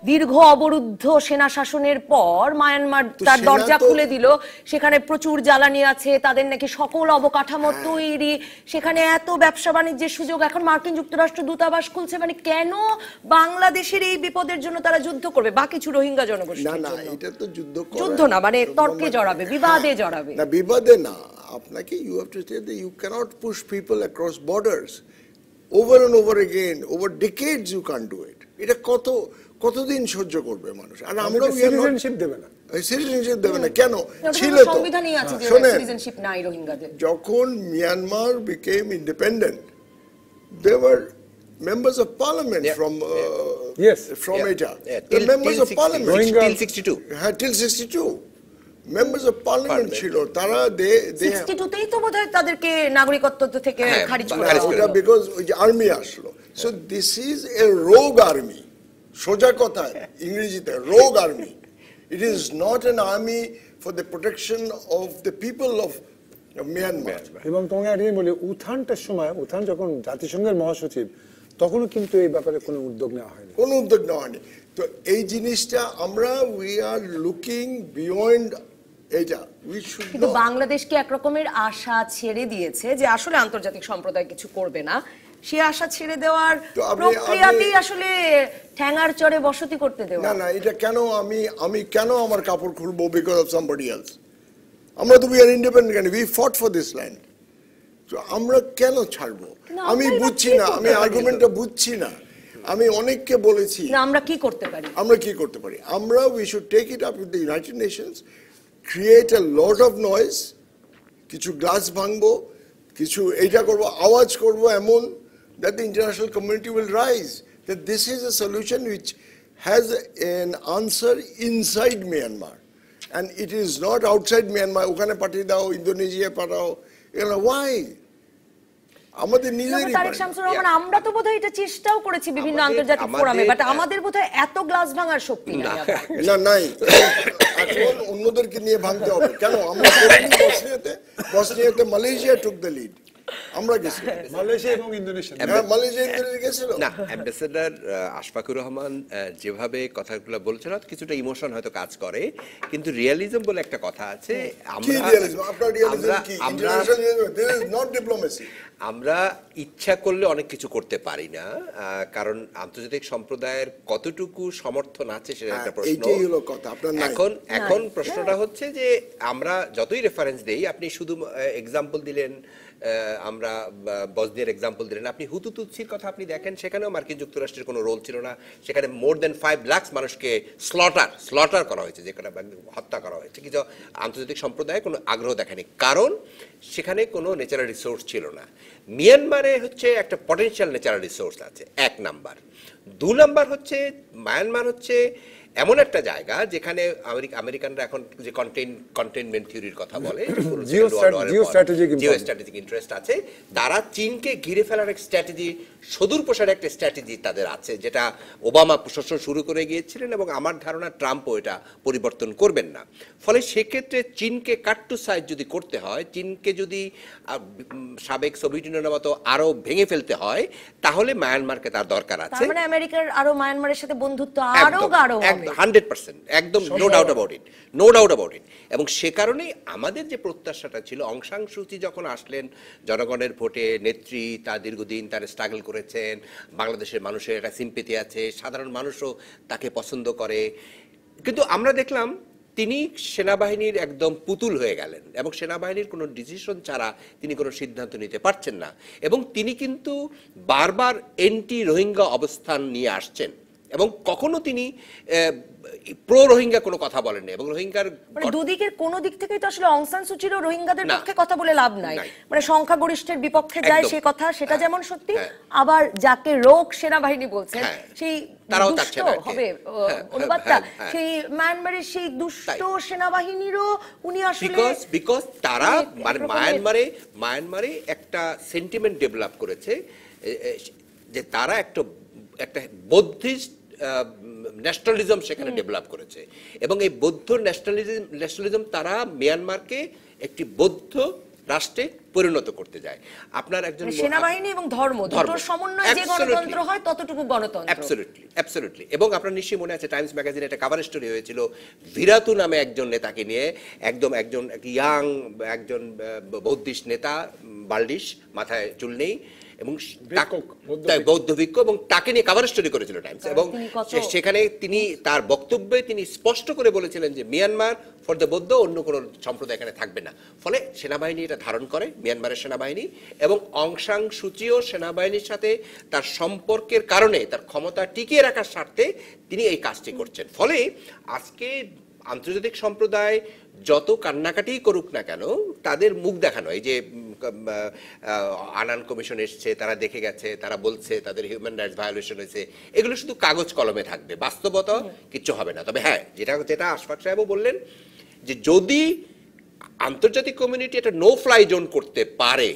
Speaker 1: দীর্ঘ অবরুদ্ধ সেনা শাসনের পর মায়ানমার
Speaker 4: তো
Speaker 1: তার
Speaker 4: সেনা
Speaker 1: দরজা
Speaker 4: তো-
Speaker 1: খুলে দিল, সেখানে প্রচুর জ্বালানি আছে, তাদের নাকি সকল অবকাঠামো তৈরি, সেখানে এত ব্যবসা বাণিজ্যের সুযোগ, এখন মার্কিন যুক্তরাষ্ট্র দূতাবাস খুলছে, মানে কেন বাংলাদেশের এই বিপদের জন্য তারা যুদ্ধ করবে বা কিছু রোহিঙ্গা
Speaker 4: না
Speaker 1: জনগোষ্ঠীর
Speaker 4: না,
Speaker 1: জন্য?
Speaker 4: এটা তো যুদ্ধ করা-
Speaker 1: যুদ্ধ না, মানে তর্কে জড়াবে, বিবাদে জড়াবে।
Speaker 4: না, বিবাদে না। আপনাকে you have to say that you can't push people across borders over and over again, over decades you can do it. এটা কতদিন সহ্য করবে মানুষ? আর আমরা
Speaker 2: সিটিজেনশিপ দেবে না।
Speaker 4: সিটিজেনশিপ দেবে না কেন? ছিল তো।
Speaker 1: সংবিধানই আছে যে
Speaker 4: শোনেন,
Speaker 1: সিটিজেনশিপ নাই রোহিঙ্গাদের।
Speaker 4: যখন Myanmar became independent, they were members of parliament
Speaker 3: Yeah,
Speaker 2: Yes.
Speaker 4: from এটা.
Speaker 3: Yeah,
Speaker 4: The members of parliament.
Speaker 2: Rohingya-
Speaker 3: till 62
Speaker 4: হ্যাঁ, till 62 members of parliament ছিল তারা। they
Speaker 1: 62তেই তো বোধহয় তাদেরকে নাগরিকত্ব থেকে
Speaker 3: হ্যাঁ,
Speaker 1: খারিজ
Speaker 3: খারিজ
Speaker 1: করা
Speaker 3: করে
Speaker 1: হলো।
Speaker 4: ওটা বিকজ ওই যে আর্মি আসলো। সো দিস ইজ এ রোগ আর্মি। সোজা কথা ইংরেজিতে রোগ army. It is not an army for the protection of the people of Myanmar.
Speaker 2: এবং তোমাকে একটা জিনিস বলি, উত্থানটার সময়, উত্থান যখন জাতিসংঘের মহাসচিব, তখনও কিন্তু এই ব্যাপারে কোনো উদ্যোগ নেওয়া হয়নি।
Speaker 4: কোনো উদ্যোগ নেওয়া হয়নি। তো এই জিনিসটা আমরা উই আর লুকিং বিয়ন্ড এটা। উই শুড
Speaker 1: কিন্তু বাংলাদেশকে একরকমের আশা ছেড়ে দিয়েছে যে আসলে আন্তর্জাতিক সম্প্রদায় কিছু করবে না, সে আশা ছেড়ে দেওয়ার
Speaker 4: তো
Speaker 1: প্রক্রিয়াতেই আসলে ঠ্যাঙ্গার চরে বসতি করতে দেওয়া।
Speaker 4: না না, এটা কেন আমি কেন আমার কাপড় খুলবো বিকজ অফ সামবডি এলস? আমরা তো we are independent, we fought for this land. তো আমরা কেন ছাড়বো?
Speaker 1: না,
Speaker 4: আমি
Speaker 1: আমরা
Speaker 4: বুঝছি
Speaker 1: ঠিক
Speaker 4: না,
Speaker 1: করতে
Speaker 4: আমি
Speaker 1: পারি।
Speaker 4: আর্গুমেন্টটা বুঝছি না। আমি অনেককে বলেছি
Speaker 1: না আমরা কি করতে পারি?
Speaker 4: আমরা কি করতে পারি, আমরা we should take it up with the United Nations, create a lot of noise, কিছু গ্লাস ভাঙবো, কিছু এইটা করবো, আওয়াজ করবো এমন that the international community will rise, that this is a solution which has an answer inside Myanmar and it is not outside Myanmar. ওখানে পাঠিয়ে দাও, ইন্দোনেশিয়া পাঠাও, why? আমাদের নিজেরই
Speaker 1: তারেক শামসুর রহমান, আমরা তো বোধহয় এটা চেষ্টাও করেছি বিভিন্ন আন্তর্জাতিক ফোরামে, বাট আমাদের বোধহয় এত গ্লাস ভাঙার শক্তি নাই।
Speaker 4: না নাই, এখন অন্যদেরকে নিয়ে ভাঙতে হবে। কেন আমরা করিনি? বসনিয়াতে মালয়েশিয়া টুক দ্য লিড, আমরা গেছি,
Speaker 2: মালয়েশিয়া এবং ইন্দোনেশিয়া।
Speaker 4: মালয়েশিয়া ইন্দোনেশিয়া গেছিল
Speaker 3: না। অ্যাম্বাসেডর আশফাকুর রহমান যেভাবে কথাগুলো বলছেন, হয়তো কিছুটা ইমোশন হয়তো কাজ করে, কিন্তু রিয়ালিজম বলে একটা কথা আছে। আমরা ইচ্ছা করলে অনেক কিছু করতে পারি না, কারণ আন্তর্জাতিক সম্প্রদায়ের কতটুকু সমর্থন আছে সেটা একটা প্রশ্ন। এখন প্রশ্নটা হচ্ছে যে আমরা যতই রেফারেন্স দেই, আপনি শুধু এক্সাম্পল দিলেন, আমরা বসনিয়ার এক্সাম্পল দিলেন, আপনি হুতু তুৎসির কথা আপনি দেখেন, সেখানেও মার্কিন যুক্তরাষ্ট্রের কোনো রোল ছিল না। সেখানে মোর দেন 5 লাখ মানুষকে স্লটার করা হয়েছে, যেখানে হত্যা করা হয়েছে। কিন্তু আন্তর্জাতিক সম্প্রদায় কোনো আগ্রহ দেখায়নি, কারণ সেখানে কোনো ন্যাচারাল রিসোর্স ছিল না। মিয়ানমারে হচ্ছে একটা পটেনশিয়াল ন্যাচারাল রিসোর্স আছে, 1 নাম্বার। 2 নাম্বার হচ্ছে মায়ানমার হচ্ছে এমন একটা জায়গা যেখানে আমেরিকানরা এখন যে কন্টেইনমেন্ট থিওরির কথা বলে, জিওস্ট্র্যাটেজিক ইন্টারেস্ট আছে, তারা চীনকে ঘিরে ফেলার এক স্ট্র্যাটেজি, সুদূর প্রসারী একটা স্ট্র্যাটেজি তাদের আছে, যেটা ওবামা প্রশাসন শুরু করে গিয়েছিলেন, এবং আমার ধারণা ট্রাম্পও এটা পরিবর্তন করবেন না। ফলে সেক্ষেত্রে চীনকে কাট টু সাইজ যদি করতে হয়, চীনকে যদি সাবেক সোভিয়েত ইউনিয়নের মতো আরো ভেঙে ফেলতে হয়, তাহলে মায়ানমারকে তার দরকার আছে।
Speaker 1: তার মানে আমেরিকার আরো মায়ানমারের সাথে বন্ধুত্ব আরো গাঢ় হবে।
Speaker 3: 100%, একদম নো ডাউট অ্যাবাউট ইট। এবং সে কারণেই আমাদের যে প্রত্যাশাটা ছিল, অং সান সু চি যখন আসলেন, জনগণের ভোটে নেত্রী, তার দীর্ঘদিন তার স্ট্রাগল করেছেন, বাংলাদেশের মানুষের একটা সিম্পেথি আছে, সাধারণ মানুষও তাকে পছন্দ করে, কিন্তু আমরা দেখলাম তিনি সেনাবাহিনীর একদম পুতুল হয়ে গেলেন, এবং সেনাবাহিনীর কোনো ডিসিশন ছাড়া তিনি কোনো সিদ্ধান্ত নিতে পারছেন না, এবং তিনি কিন্তু বারবার এন্টি রোহিঙ্গা অবস্থান নিয়ে আসছেন, এবং কখনো তিনি প্রো রোহিঙ্গা কোনো কথা বলেননি। এবং রোহিঙ্গার
Speaker 1: দুদিকের কোনো দিক থেকেই তো আসলে অং সান সু চিরও রোহিঙ্গাদের পক্ষে কথা বলে লাভ নাই, মানে সংখ্যাগরিষ্ঠের বিপক্ষে যায় সে কথা, সেটা যেমন সত্যি, আবার যাকে রোক সেনাবাহিনী বলছেন সেই দুষ্ট হবে অনুবাদটা, সেই মায়ানমারের সেই দুষ্ট সেনাবাহিনীরও উনি আসলে,
Speaker 3: বিকজ তারা মায়ানমারে একটা সেন্টিমেন্ট ডেভেলপ করেছে যে তারা একটা বৌদ্ধিস্ট ন্যাশনালিজম সেখানে ডেভেলপ করেছে, এবং এই বৌদ্ধ ন্যাশনালিজম তারা মিয়ানমারকে একটি বৌদ্ধ রাষ্ট্রে পরিণত করতে যায়। আপনার একজন
Speaker 1: সেনাবাহিনী এবং ধর্ম দুটোর সমন্বয়ে যে গণতন্ত্র হয় ততটুকু গণতন্ত্র।
Speaker 3: অ্যাবসলিউটলি। এবং আপনার নিশ্চয়ই মনে আছে টাইমস ম্যাগাজিনে একটা কভার স্টোরি হয়েছিল ভিরাতু নামে একজন নেতাকে নিয়ে, একজন ইয়াং একজন বৌদ্ধিস্ট নেতা, বাল্ডিশ, মাথায় চুল নেই, এবং বৌদ্ধ ভিক্ষু, এবং তাকে নিয়ে কভার স্টোরি করেছিল টাইমস, এবং সেখানে তিনি তার বক্তব্যে তিনি স্পষ্ট করে বলেছিলেন যে মিয়ানমার ফর দ্য বৌদ্ধ, অন্য কোনো সম্প্রদায় এখানে থাকবে না। ফলে সেনাবাহিনী এটা ধারণ করে, মিয়ানমারের সেনাবাহিনী, এবং অং সান সু চিও সেনাবাহিনীর সাথে তার সম্পর্কের কারণে, তার ক্ষমতা টিকিয়ে রাখার স্বার্থে তিনি এই কাজটি করছেন। ফলে আজকে আন্তর্জাতিক সম্প্রদায় যত কান্নাকাটি করুক না কেন, তাদের মুখ দেখানো, এই যে আনান কমিশন এসছে, তারা দেখে গেছে, তারা বলছে তাদের হিউম্যান রাইটস ভায়োলেশন হয়েছে, এগুলো শুধু কাগজ কলমে থাকবে, বাস্তবতা কিচ্ছু হবে না। তবে হ্যাঁ, যেটা আশফাক সাহেবও বললেন, যে যদি আন্তর্জাতিক কমিউনিটি একটা নো ফ্লাই জোন করতে পারে,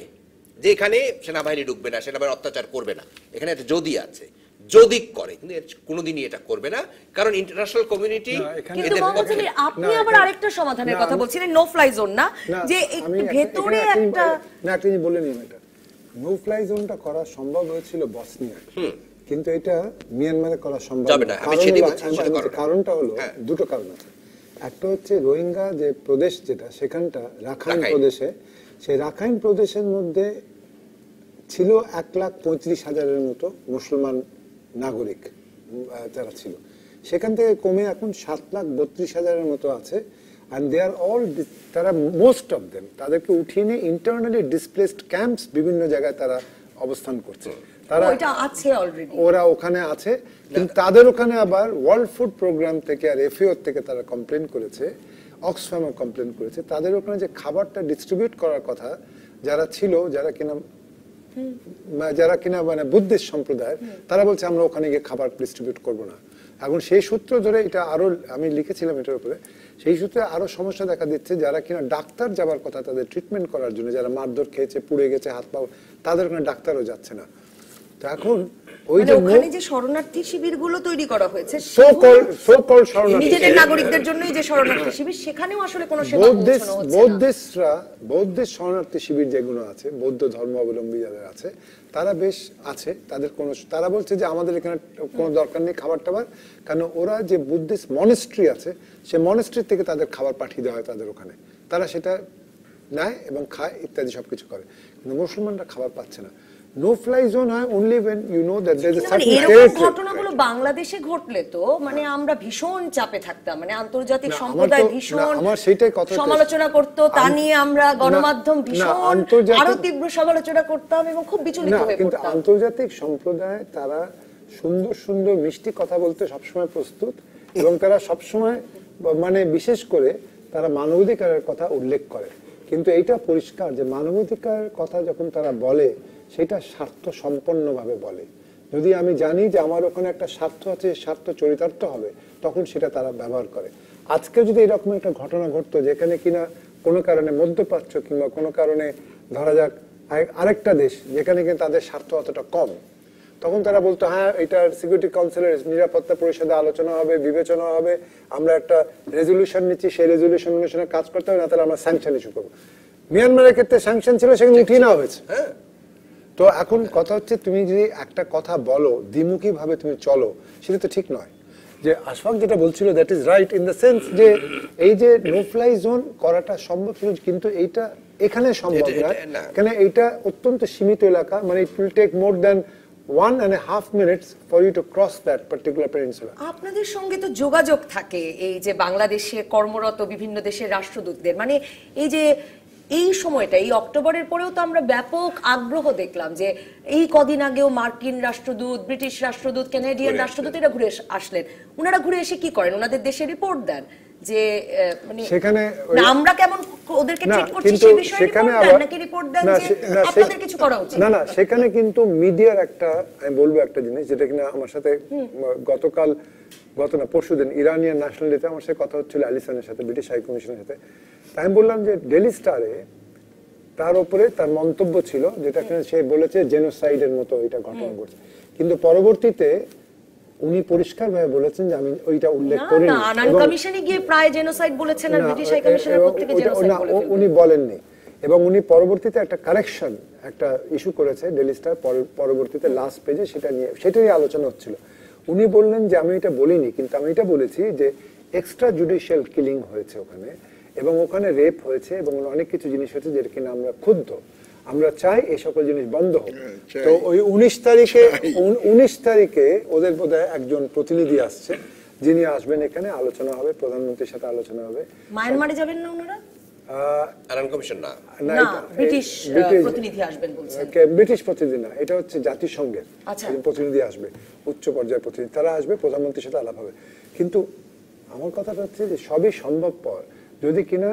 Speaker 3: যে এখানে সেনাবাহিনী ঢুকবে না, সেনাবাহিনী অত্যাচার করবে না, এখানে একটা যদি আছে, যদি করে, কিন্তু কোনোদিনই এটা করবে না, কারণ ইন্টারন্যাশনাল কমিউনিটি।
Speaker 1: কিন্তু আপনি আবার আরেকটা সমাধানের কথা বলছিলেন, নো ফ্লাই জোন না, যে ভেতরে একটা
Speaker 2: না, আপনি বলেন এটা নো ফ্লাই জোনটা করা সম্ভব হয়েছিল বসনিয়ায়, কিন্তু এটা মিয়ানমারে করা সম্ভব না। কারণটা হলো দুটো কারণ আছে। একটা হচ্ছে রোহিঙ্গা যে প্রদেশ, যেটা সেখানটা রাখাইন প্রদেশে, সেই রাখাইন প্রদেশের মধ্যে ছিল 1,35,000-এর মতো মুসলমান নাগরিক যারা ছিল, সেখান থেকে কমে এখন 7,32,000-এর মতো আছে, and they are all, তারা মোস্ট অফ দেম, তাদেরকে উঠিয়ে নিয়ে ইন্টারনালি ডিসপ্লেসড ক্যাম্পস বিভিন্ন জায়গায় তারা অবস্থান করছে। তারা
Speaker 1: ওইটা আছে অলরেডি,
Speaker 2: ওরা ওখানে আছে, কিন্তু তাদের ওখানে আবার ওয়ার্ল্ড ফুড প্রোগ্রাম থেকে আর এফএও থেকে তারা কমপ্লেন করেছে, অক্সফামও কমপ্লেন করেছে, তাদের ওখানে যে খাবারটা ডিস্ট্রিবিউট করার কথা যারা ছিল, যারা কিনা মানে বুদ্ধিস্ট সম্প্রদায়ের, তারা বলছে আমরা ওখানে গিয়ে খাবার ডিস্ট্রিবিউট করব না। এখন সেই সূত্র ধরে এটা আরো আমি লিখেছিলাম এটার উপরে, সেই সূত্রে আরো সমস্যা দেখা দিচ্ছে, যারা কিনা ডাক্তার যাবার কথা তাদের ট্রিটমেন্ট করার জন্য, যারা মারধর খেয়েছে, পুড়ে গেছে হাত পা, তাদের ওখানে ডাক্তারও যাচ্ছে না। তো এখন ওই যে
Speaker 1: ওখানে যে শরণার্থী শিবিরগুলো তৈরি করা হয়েছে
Speaker 2: সো কল শরণার্থী,
Speaker 1: নিজেদের নাগরিকদের জন্যই যে শরণার্থী শিবির, সেখানেও আসলে কোনো সেবা পৌঁছানো হচ্ছে না।
Speaker 2: বৌদ্ধিস্ট শরণার্থী শিবির যেগুলো আছে, বৌদ্ধ ধর্মাবলম্বী যাদের আছে, তারা বেশ আছে, তাদের কোনো, তারা বলছে যে আমাদের এখানে কোনো দরকার নেই খাবার টাবার, কারণ ওরা যে বুদ্ধিস্ট মনেস্ট্রি আছে, সে মনেস্ট্রি থেকে তাদের খাবার পাঠিয়ে দেওয়া হয় তাদের ওখানে, তারা সেটা নেয় এবং খায় ইত্যাদি সবকিছু করে, কিন্তু মুসলমানরা খাবার পাচ্ছে না। নো ফ্লাই জোন হয় only when you know that there is a certain
Speaker 1: এরকম ঘটনাগুলো বাংলাদেশে ঘটলে তো মানে আমরা ভীষণ চাপে থাকতাম, মানে আন্তর্জাতিক সম্প্রদায় ভীষণ সমালোচনা করতো, তা নিয়ে আমরা গণমাধ্যম ভীষণ আরো তীব্র সমালোচনা করতাম এবং খুব বিচলিত হয়ে পড়তাম।
Speaker 2: কিন্তু আন্তর্জাতিক সম্প্রদায় তারা সুন্দর সুন্দর মিষ্টি কথা বলতে সবসময় প্রস্তুত, এবং তারা সবসময় মানে বিশেষ করে তারা মানবাধিকারের কথা উল্লেখ করে, কিন্তু এইটা পরিষ্কার যে মানবাধিকারের কথা যখন তারা বলে সেটা স্বার্থ সম্পন্নভাবে বলে। যদি আমি জানি যে আমার ওখানে একটা স্বার্থ আছে, স্বার্থ চরিতার্থ হবে, তখন সেটা তারা ব্যবহার করে। আজকে যদি এরকম একটা ঘটনা ঘটতো যেখানে কিনা কোনো কারণে মধ্যপ্রাচ্য কিংবা কোনো কারণে ধরা যাক আরেকটা দেশ যেখানে কিনা তাদের স্বার্থ অতটা কম, তখন তারা বলতো হ্যাঁ এটার সিকিউরিটি কাউন্সিলের নিরাপত্তা পরিষদে আলোচনা হবে, বিবেচনা হবে, আমরা একটা রেজলিউশন নিচ্ছি, সেই রেজলিউশন অনুসারে কাজ করতে হবে, না তাহলে আমরা স্যাংশন ইস্যু করবো। মিয়ানমারের ক্ষেত্রে স্যাংশন ছিল, সেখানে উঠিয়ে নেওয়া হয়েছে। তো এখন কথা হচ্ছে, তুমি যদি একটা কথা বলো, দ্বিমুখী ভাবে তুমি চলো, সেটা তো ঠিক নয়। যে আশফাক যেটা বলছিল that is right in the sense যে এই যে নো ফ্লাই জোন করাটা সম্ভব ছিল, কিন্তু এইটা এখানে সম্ভব নয়, কেন এইটা অত্যন্ত সীমিত এলাকা, মানে it will take more than 1.5 minutes for you to cross that particular peninsula.
Speaker 1: আপনাদের সঙ্গে তো যোগাযোগ থাকে এই যে বাংলাদেশে কর্মরত বিভিন্ন দেশের রাষ্ট্রদূতদের, মানে এই যে এই সময়টা, এই অক্টোবরের পরেও তো আমরা ব্যাপক আগ্রহ দেখলাম যে এই কদিন আগেও মার্কিন রাষ্ট্রদূত, ব্রিটিশ রাষ্ট্রদূত, কানাডিয়ান রাষ্ট্রদূত এরা ঘুরে আসলেন। ওনারা ঘুরে এসে কি করেন? ওনাদের দেশে রিপোর্ট দেন যে মানে
Speaker 2: সেখানে
Speaker 1: আমরা কেমন ওদেরকে ট্রিট করছি সেই বিষয়ে রিপোর্ট দেন, নাকি রিপোর্ট দেন যে আপনাদের কিছু করা উচিত?
Speaker 2: না, সেখানে কিন্তু মিডিয়ার একটা, আমি বলবো একটা জিনিস যেটা কিনা আমার সাথে গত না পরশুদিন ইরানিয়ান ন্যাশনাল ডেতে আমার সাথে কথা হচ্ছিল অ্যালিসনের সাথে, ব্রিটিশ হাই কমিশনের সাথে। তাই আমি বললাম যে ডেইলি স্টারে তার উপরে তার মন্তব্য ছিল যেটা কিনা সে বলেছে জেনোসাইডের মতো এটা ঘটনা ঘটছে, কিন্তু পরবর্তীতে উনি পরিষ্কারভাবে বলেছেন যে আমি ওইটা উল্লেখ করিনি।
Speaker 1: না, আনান কমিশনে গিয়ে প্রায় জেনোসাইড বলেছেন, আর ব্রিটিশ হাই কমিশনের পক্ষ থেকে জেনোসাইড বলে ফেলেন।
Speaker 2: উনি বলেননি, এবং উনি পরবর্তীতে একটা কারেকশন একটা ইস্যু করেছে ডেইলি স্টার পরবর্তীতে লাস্ট পেজে, সেটাই আলোচনা হচ্ছিল। উনি বললেন যে আমি এটা বলিনি, কিন্তু আমি এটা বলেছি যে এক্সট্রা জুডিশিয়াল কিলিং হয়েছে ওখানে, এবং ওখানে রেপ হয়েছে, এবং অনেক কিছু জিনিস হয়েছে যেটা কিনা আমরা ক্ষুব্ধ, আমরা চাই এই সকল জিনিস বন্ধ হোক। তো ওই 19 তারিখে ওদের বোধহয় একজন প্রতিনিধি আসছে, যিনি আসবেন এখানে, আলোচনা হবে, প্রধানমন্ত্রীর সাথে আলোচনা হবে।
Speaker 1: মায়ানমারে যাবেন না ওনারা?
Speaker 3: আনান কমিশন না,
Speaker 1: ব্রিটিশ প্রতিনিধি আসবেন বলছেন।
Speaker 2: ব্রিটিশ প্রতিনিধি না, এটা হচ্ছে জাতিসংঘের প্রতিনিধি আসবে, উচ্চ পর্যায়ের প্রতিনিধি, তারা আসবে, প্রধানমন্ত্রীর সাথে আলাপ হবে। কিন্তু আমার কথাটা হচ্ছে যে সবই সম্ভবপর যদি কিনা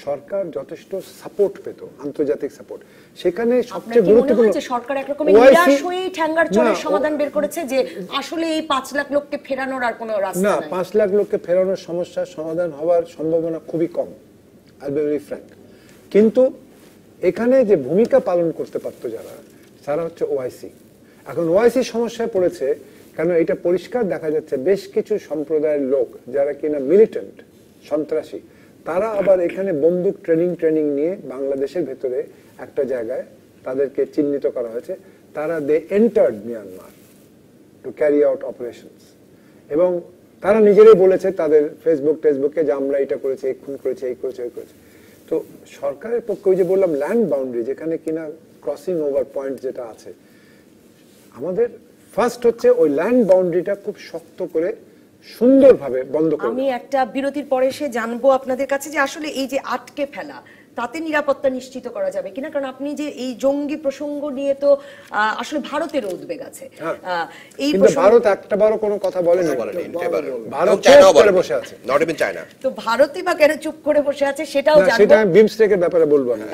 Speaker 2: সরকার যথেষ্ট সাপোর্ট পেত, আন্তর্জাতিক সাপোর্ট। সেখানে সবচেয়ে গুরুত্বপূর্ণ
Speaker 1: সরকার একরকম নিরাশ হয়ে ঠ্যাঙ্গার চোরের সমাধান বের করেছে যে আসলে এই 5 লাখ লোককে ফেরানোর আর কোনো রাস্তা
Speaker 2: না,
Speaker 1: নাই।
Speaker 2: 5 লাখ লোককে ফেরানোর সমস্যার সমাধান হওয়ার সম্ভাবনা খুবই কম, আই বি ভেরি ফ্র্যাঙ্ক। কিন্তু এখানে যে ভূমিকা পালন করতে পারতো যারা, তারা হচ্ছে ওআইসি। এখন ওআইসি সমস্যায় পড়েছে, কারণ এটা পরিষ্কার দেখা যাচ্ছে বেশ কিছু সম্প্রদায়ের লোক যারা কিনা মিলিটেন্ট, সন্ত্রাসী, তারা আবার এখানে বন্দুক ট্রেনিং নিয়ে বাংলাদেশের ভেতরে একটা জায়গায় তাদেরকে চিহ্নিত করা হয়েছে। তারা they entered Myanmar to carry out operations, এবং তারা নিজেরাই বলেছে তাদের ফেসবুকে যে আমরা এটা করেছি, খুন করেছি, এই করেছি, ওই করেছি। তো সরকারের পক্ষে ওই যে বললাম ল্যান্ড বাউন্ডারি, যেখানে কিনা ক্রসিং ওভার পয়েন্ট যেটা আছে, আমাদের ফার্স্ট হচ্ছে ওই ল্যান্ড বাউন্ডারিটা খুব শক্ত করে সুন্দরভাবে বন্ধ করব।
Speaker 1: আমি একটা বিরতির পরে এসে জানবো আপনাদের কাছে যে আসলে এই যে আটকে ফেলা, তাতে নিরাপত্তা নিশ্চিত করা যাবে কিনা? কারণ আপনি যে এই জঙ্গি প্রসঙ্গ নিয়ে তো আসলে ভারতেরও উদ্বেগ আছে। এই
Speaker 2: কিন্তু ভারত একটা বারও কোনো কথা বলেনি। ভারত চুপ করে বসে আছে।
Speaker 3: Not even China.
Speaker 1: তো ভারতই বা কেন চুপ করে বসে আছে সেটাও
Speaker 2: না,
Speaker 1: জানবো।
Speaker 2: সেটা আমি বিমস্টেকের ব্যাপারে বলবো না।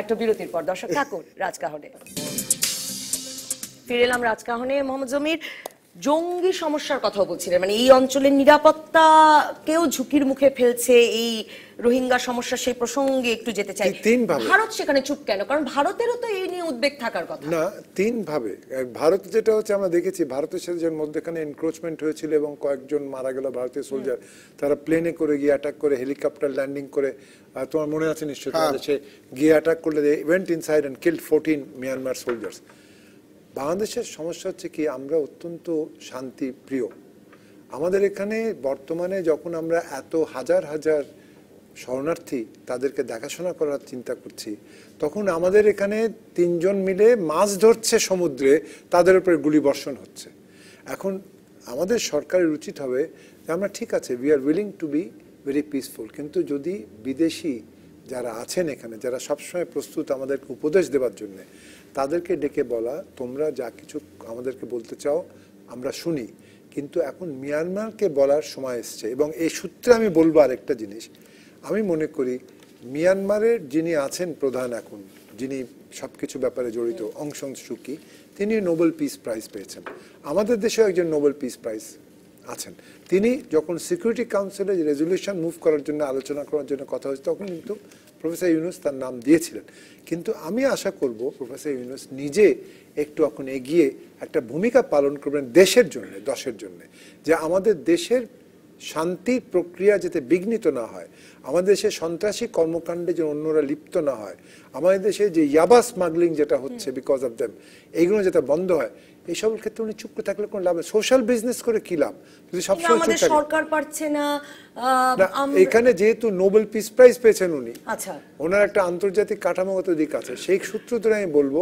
Speaker 1: একটা বিরতির পর দর্শক ঠাকুর রাজকাহনে ফিরে এলাম। রাজকাহনে মোহাম্মদ জমির জঙ্গি সমস্যার কথা বলছিলেন, মানে এই অঞ্চলের নিরাপত্তাকেও ঝুঁকির মুখে ফেলছে এই রোহিঙ্গা সমস্যা, সেই প্রসঙ্গে একটু যেতে চাই। ভারত সেখানে চুপ কেন? কারণ ভারতেরও তো এই নিয়ে উদ্বেগ থাকার কথা।
Speaker 2: না, তিন ভাবে। ভারত যেটা হচ্ছে আমরা দেখেছি, ভারতের সাথে যে মধ্যখানে এনক্রোচমেন্ট হয়েছিল এবং কয়েকজন মারা গেল ভারতীয় সোলজার, তারা প্লেনে করে গিয়ে অ্যাটাক করে, হেলিকপ্টার ল্যান্ডিং করে, তোমার মনে আছে নিশ্চয়ই, সে গিয়ে অ্যাটাক করলে they went inside and killed 14 Myanmar soldiers. বাংলাদেশের সমস্যা হচ্ছে কি, আমরা অত্যন্ত শান্তি প্রিয়। আমাদের এখানে বর্তমানে যখন আমরা এত হাজার হাজার শরণার্থী তাদেরকে দেখাশোনা করার চিন্তা করছি, তখন আমাদের এখানে 3 জন মিলে মাছ ধরছে সমুদ্রে, তাদের উপরে গুলি বর্ষণ হচ্ছে। এখন আমাদের সরকারের উচিত হবে যে আমরা ঠিক আছে, we are willing to be very peaceful, কিন্তু যদি বিদেশি যারা আছেন এখানে, যারা সবসময় প্রস্তুত আমাদেরকে উপদেশ দেওয়ার জন্য, তাদেরকে ডেকে বলা, তোমরা যা কিছু আমাদেরকে বলতে চাও আমরা শুনি, কিন্তু এখন মিয়ানমারকে বলার সময় এসছে। এবং এই সূত্রে আমি বলবো আরেকটা জিনিস, আমি মনে করি মিয়ানমারের যিনি আছেন প্রধান এখন, যিনি সবকিছু ব্যাপারে জড়িত, অং সান সু কি, তিনি নোবেল পিস প্রাইজ পেয়েছেন। আমাদের দেশেও একজন নোবেল পিস প্রাইজ আছেন। তিনি যখন সিকিউরিটি কাউন্সিলে রেজলিউশন মুভ করার জন্য, আলোচনা করার জন্য কথা হয়েছে, তখন কিন্তু প্রফেসর ইউনুস তার নাম দিয়েছিলেন। কিন্তু আমি আশা করব প্রফেসর ইউনুস নিজে একটু এখন এগিয়ে একটা ভূমিকা পালন করবেন দেশের জন্য, দশের জন্য, যে আমাদের দেশের শান্তির প্রক্রিয়া যাতে বিঘ্নিত না হয়, আমাদের দেশে সন্ত্রাসী কর্মকাণ্ডে যেন অন্যরা লিপ্ত না হয়, আমাদের দেশে যে ইয়াবা স্মাগলিং যেটা হচ্ছে বিকজ অফ দেম, এইগুলো যাতে বন্ধ হয়, এইসব ক্ষেত্রে উনি চুপ করে থাকলে কোনো লাভ নেই। সোশ্যাল বিজনেস করে কি লাভ যদি সবসময় চুপ থাকে?
Speaker 1: সরকার পারছে না।
Speaker 2: এখানে যেহেতু নোবেল পিস প্রাইজ পেয়েছেন উনি,
Speaker 1: আচ্ছা,
Speaker 2: ওনার একটা আন্তর্জাতিক কাঠামোগত দিক আছে, সেই সূত্র ধরে আমি বলবো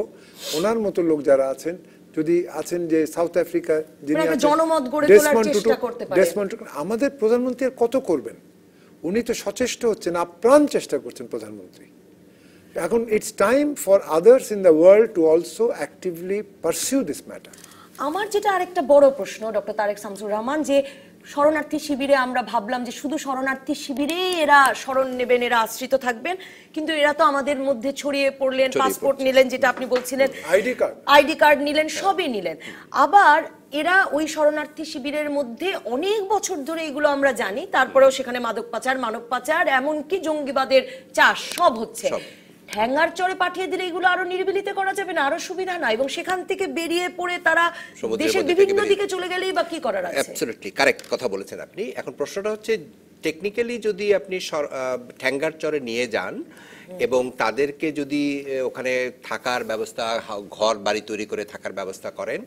Speaker 2: ওনার মতো লোক যারা আছেন, যদি আছেন যে সাউথ আফ্রিকা যিনি
Speaker 1: জনমত গড়ে তোলার চেষ্টা করতে পারে,
Speaker 2: আমাদের প্রধানমন্ত্রী আর কত করবেন? উনি তো সচেষ্ট হচ্ছেন, আপ্রাণ চেষ্টা করছেন প্রধানমন্ত্রী। এখন it's time for others in the world to also actively pursue this matter.
Speaker 1: আমার যেটা আরেকটা বড় প্রশ্ন ডক্টর তারেক শামসুর রহমান, যে শরণার্থী শিবিরে আমরা ভাবলাম যে শুধু শরণার্থী শিবিরেই এরা শরণ নেবেন, এরা আশ্রিত থাকবেন, কিন্তু এরা তো আমাদের মধ্যে ছড়িয়ে পড়লেন, পাসপোর্ট নিলেন, যেটা আপনি বলছিলেন, আইডি কার্ড নিলেন, সবই নিলেন। আবার এরা ওই শরণার্থী শিবিরের মধ্যে অনেক বছর ধরে, এগুলো আমরা জানি, তারপরেও সেখানে মাদক পাচার, মানব পাচার, এমনকি জঙ্গিবাদের চাষ সব হচ্ছে। ঠ্যাঙ্গার চরে পাঠিয়ে দিলে এগুলো আরো নির্বিলিতে করা যাবে না, আরো সুবিধা না, এবং সেখান থেকে বেরিয়ে পড়ে তারা দেশের বিভিন্ন দিকে চলে গেলেই বা কি করার আছে?
Speaker 3: অ্যাবসলিউটলি কারেক্ট কথা বলেছেন আপনি। এখন প্রশ্নটা হচ্ছে, টেকনিক্যালি যদি আপনি ঠ্যাঙ্গার চরে নিয়ে যান এবং তাদেরকে যদি ওখানে থাকার ব্যবস্থা, ঘর বাড়ি তৈরি করে থাকার ব্যবস্থা করেন,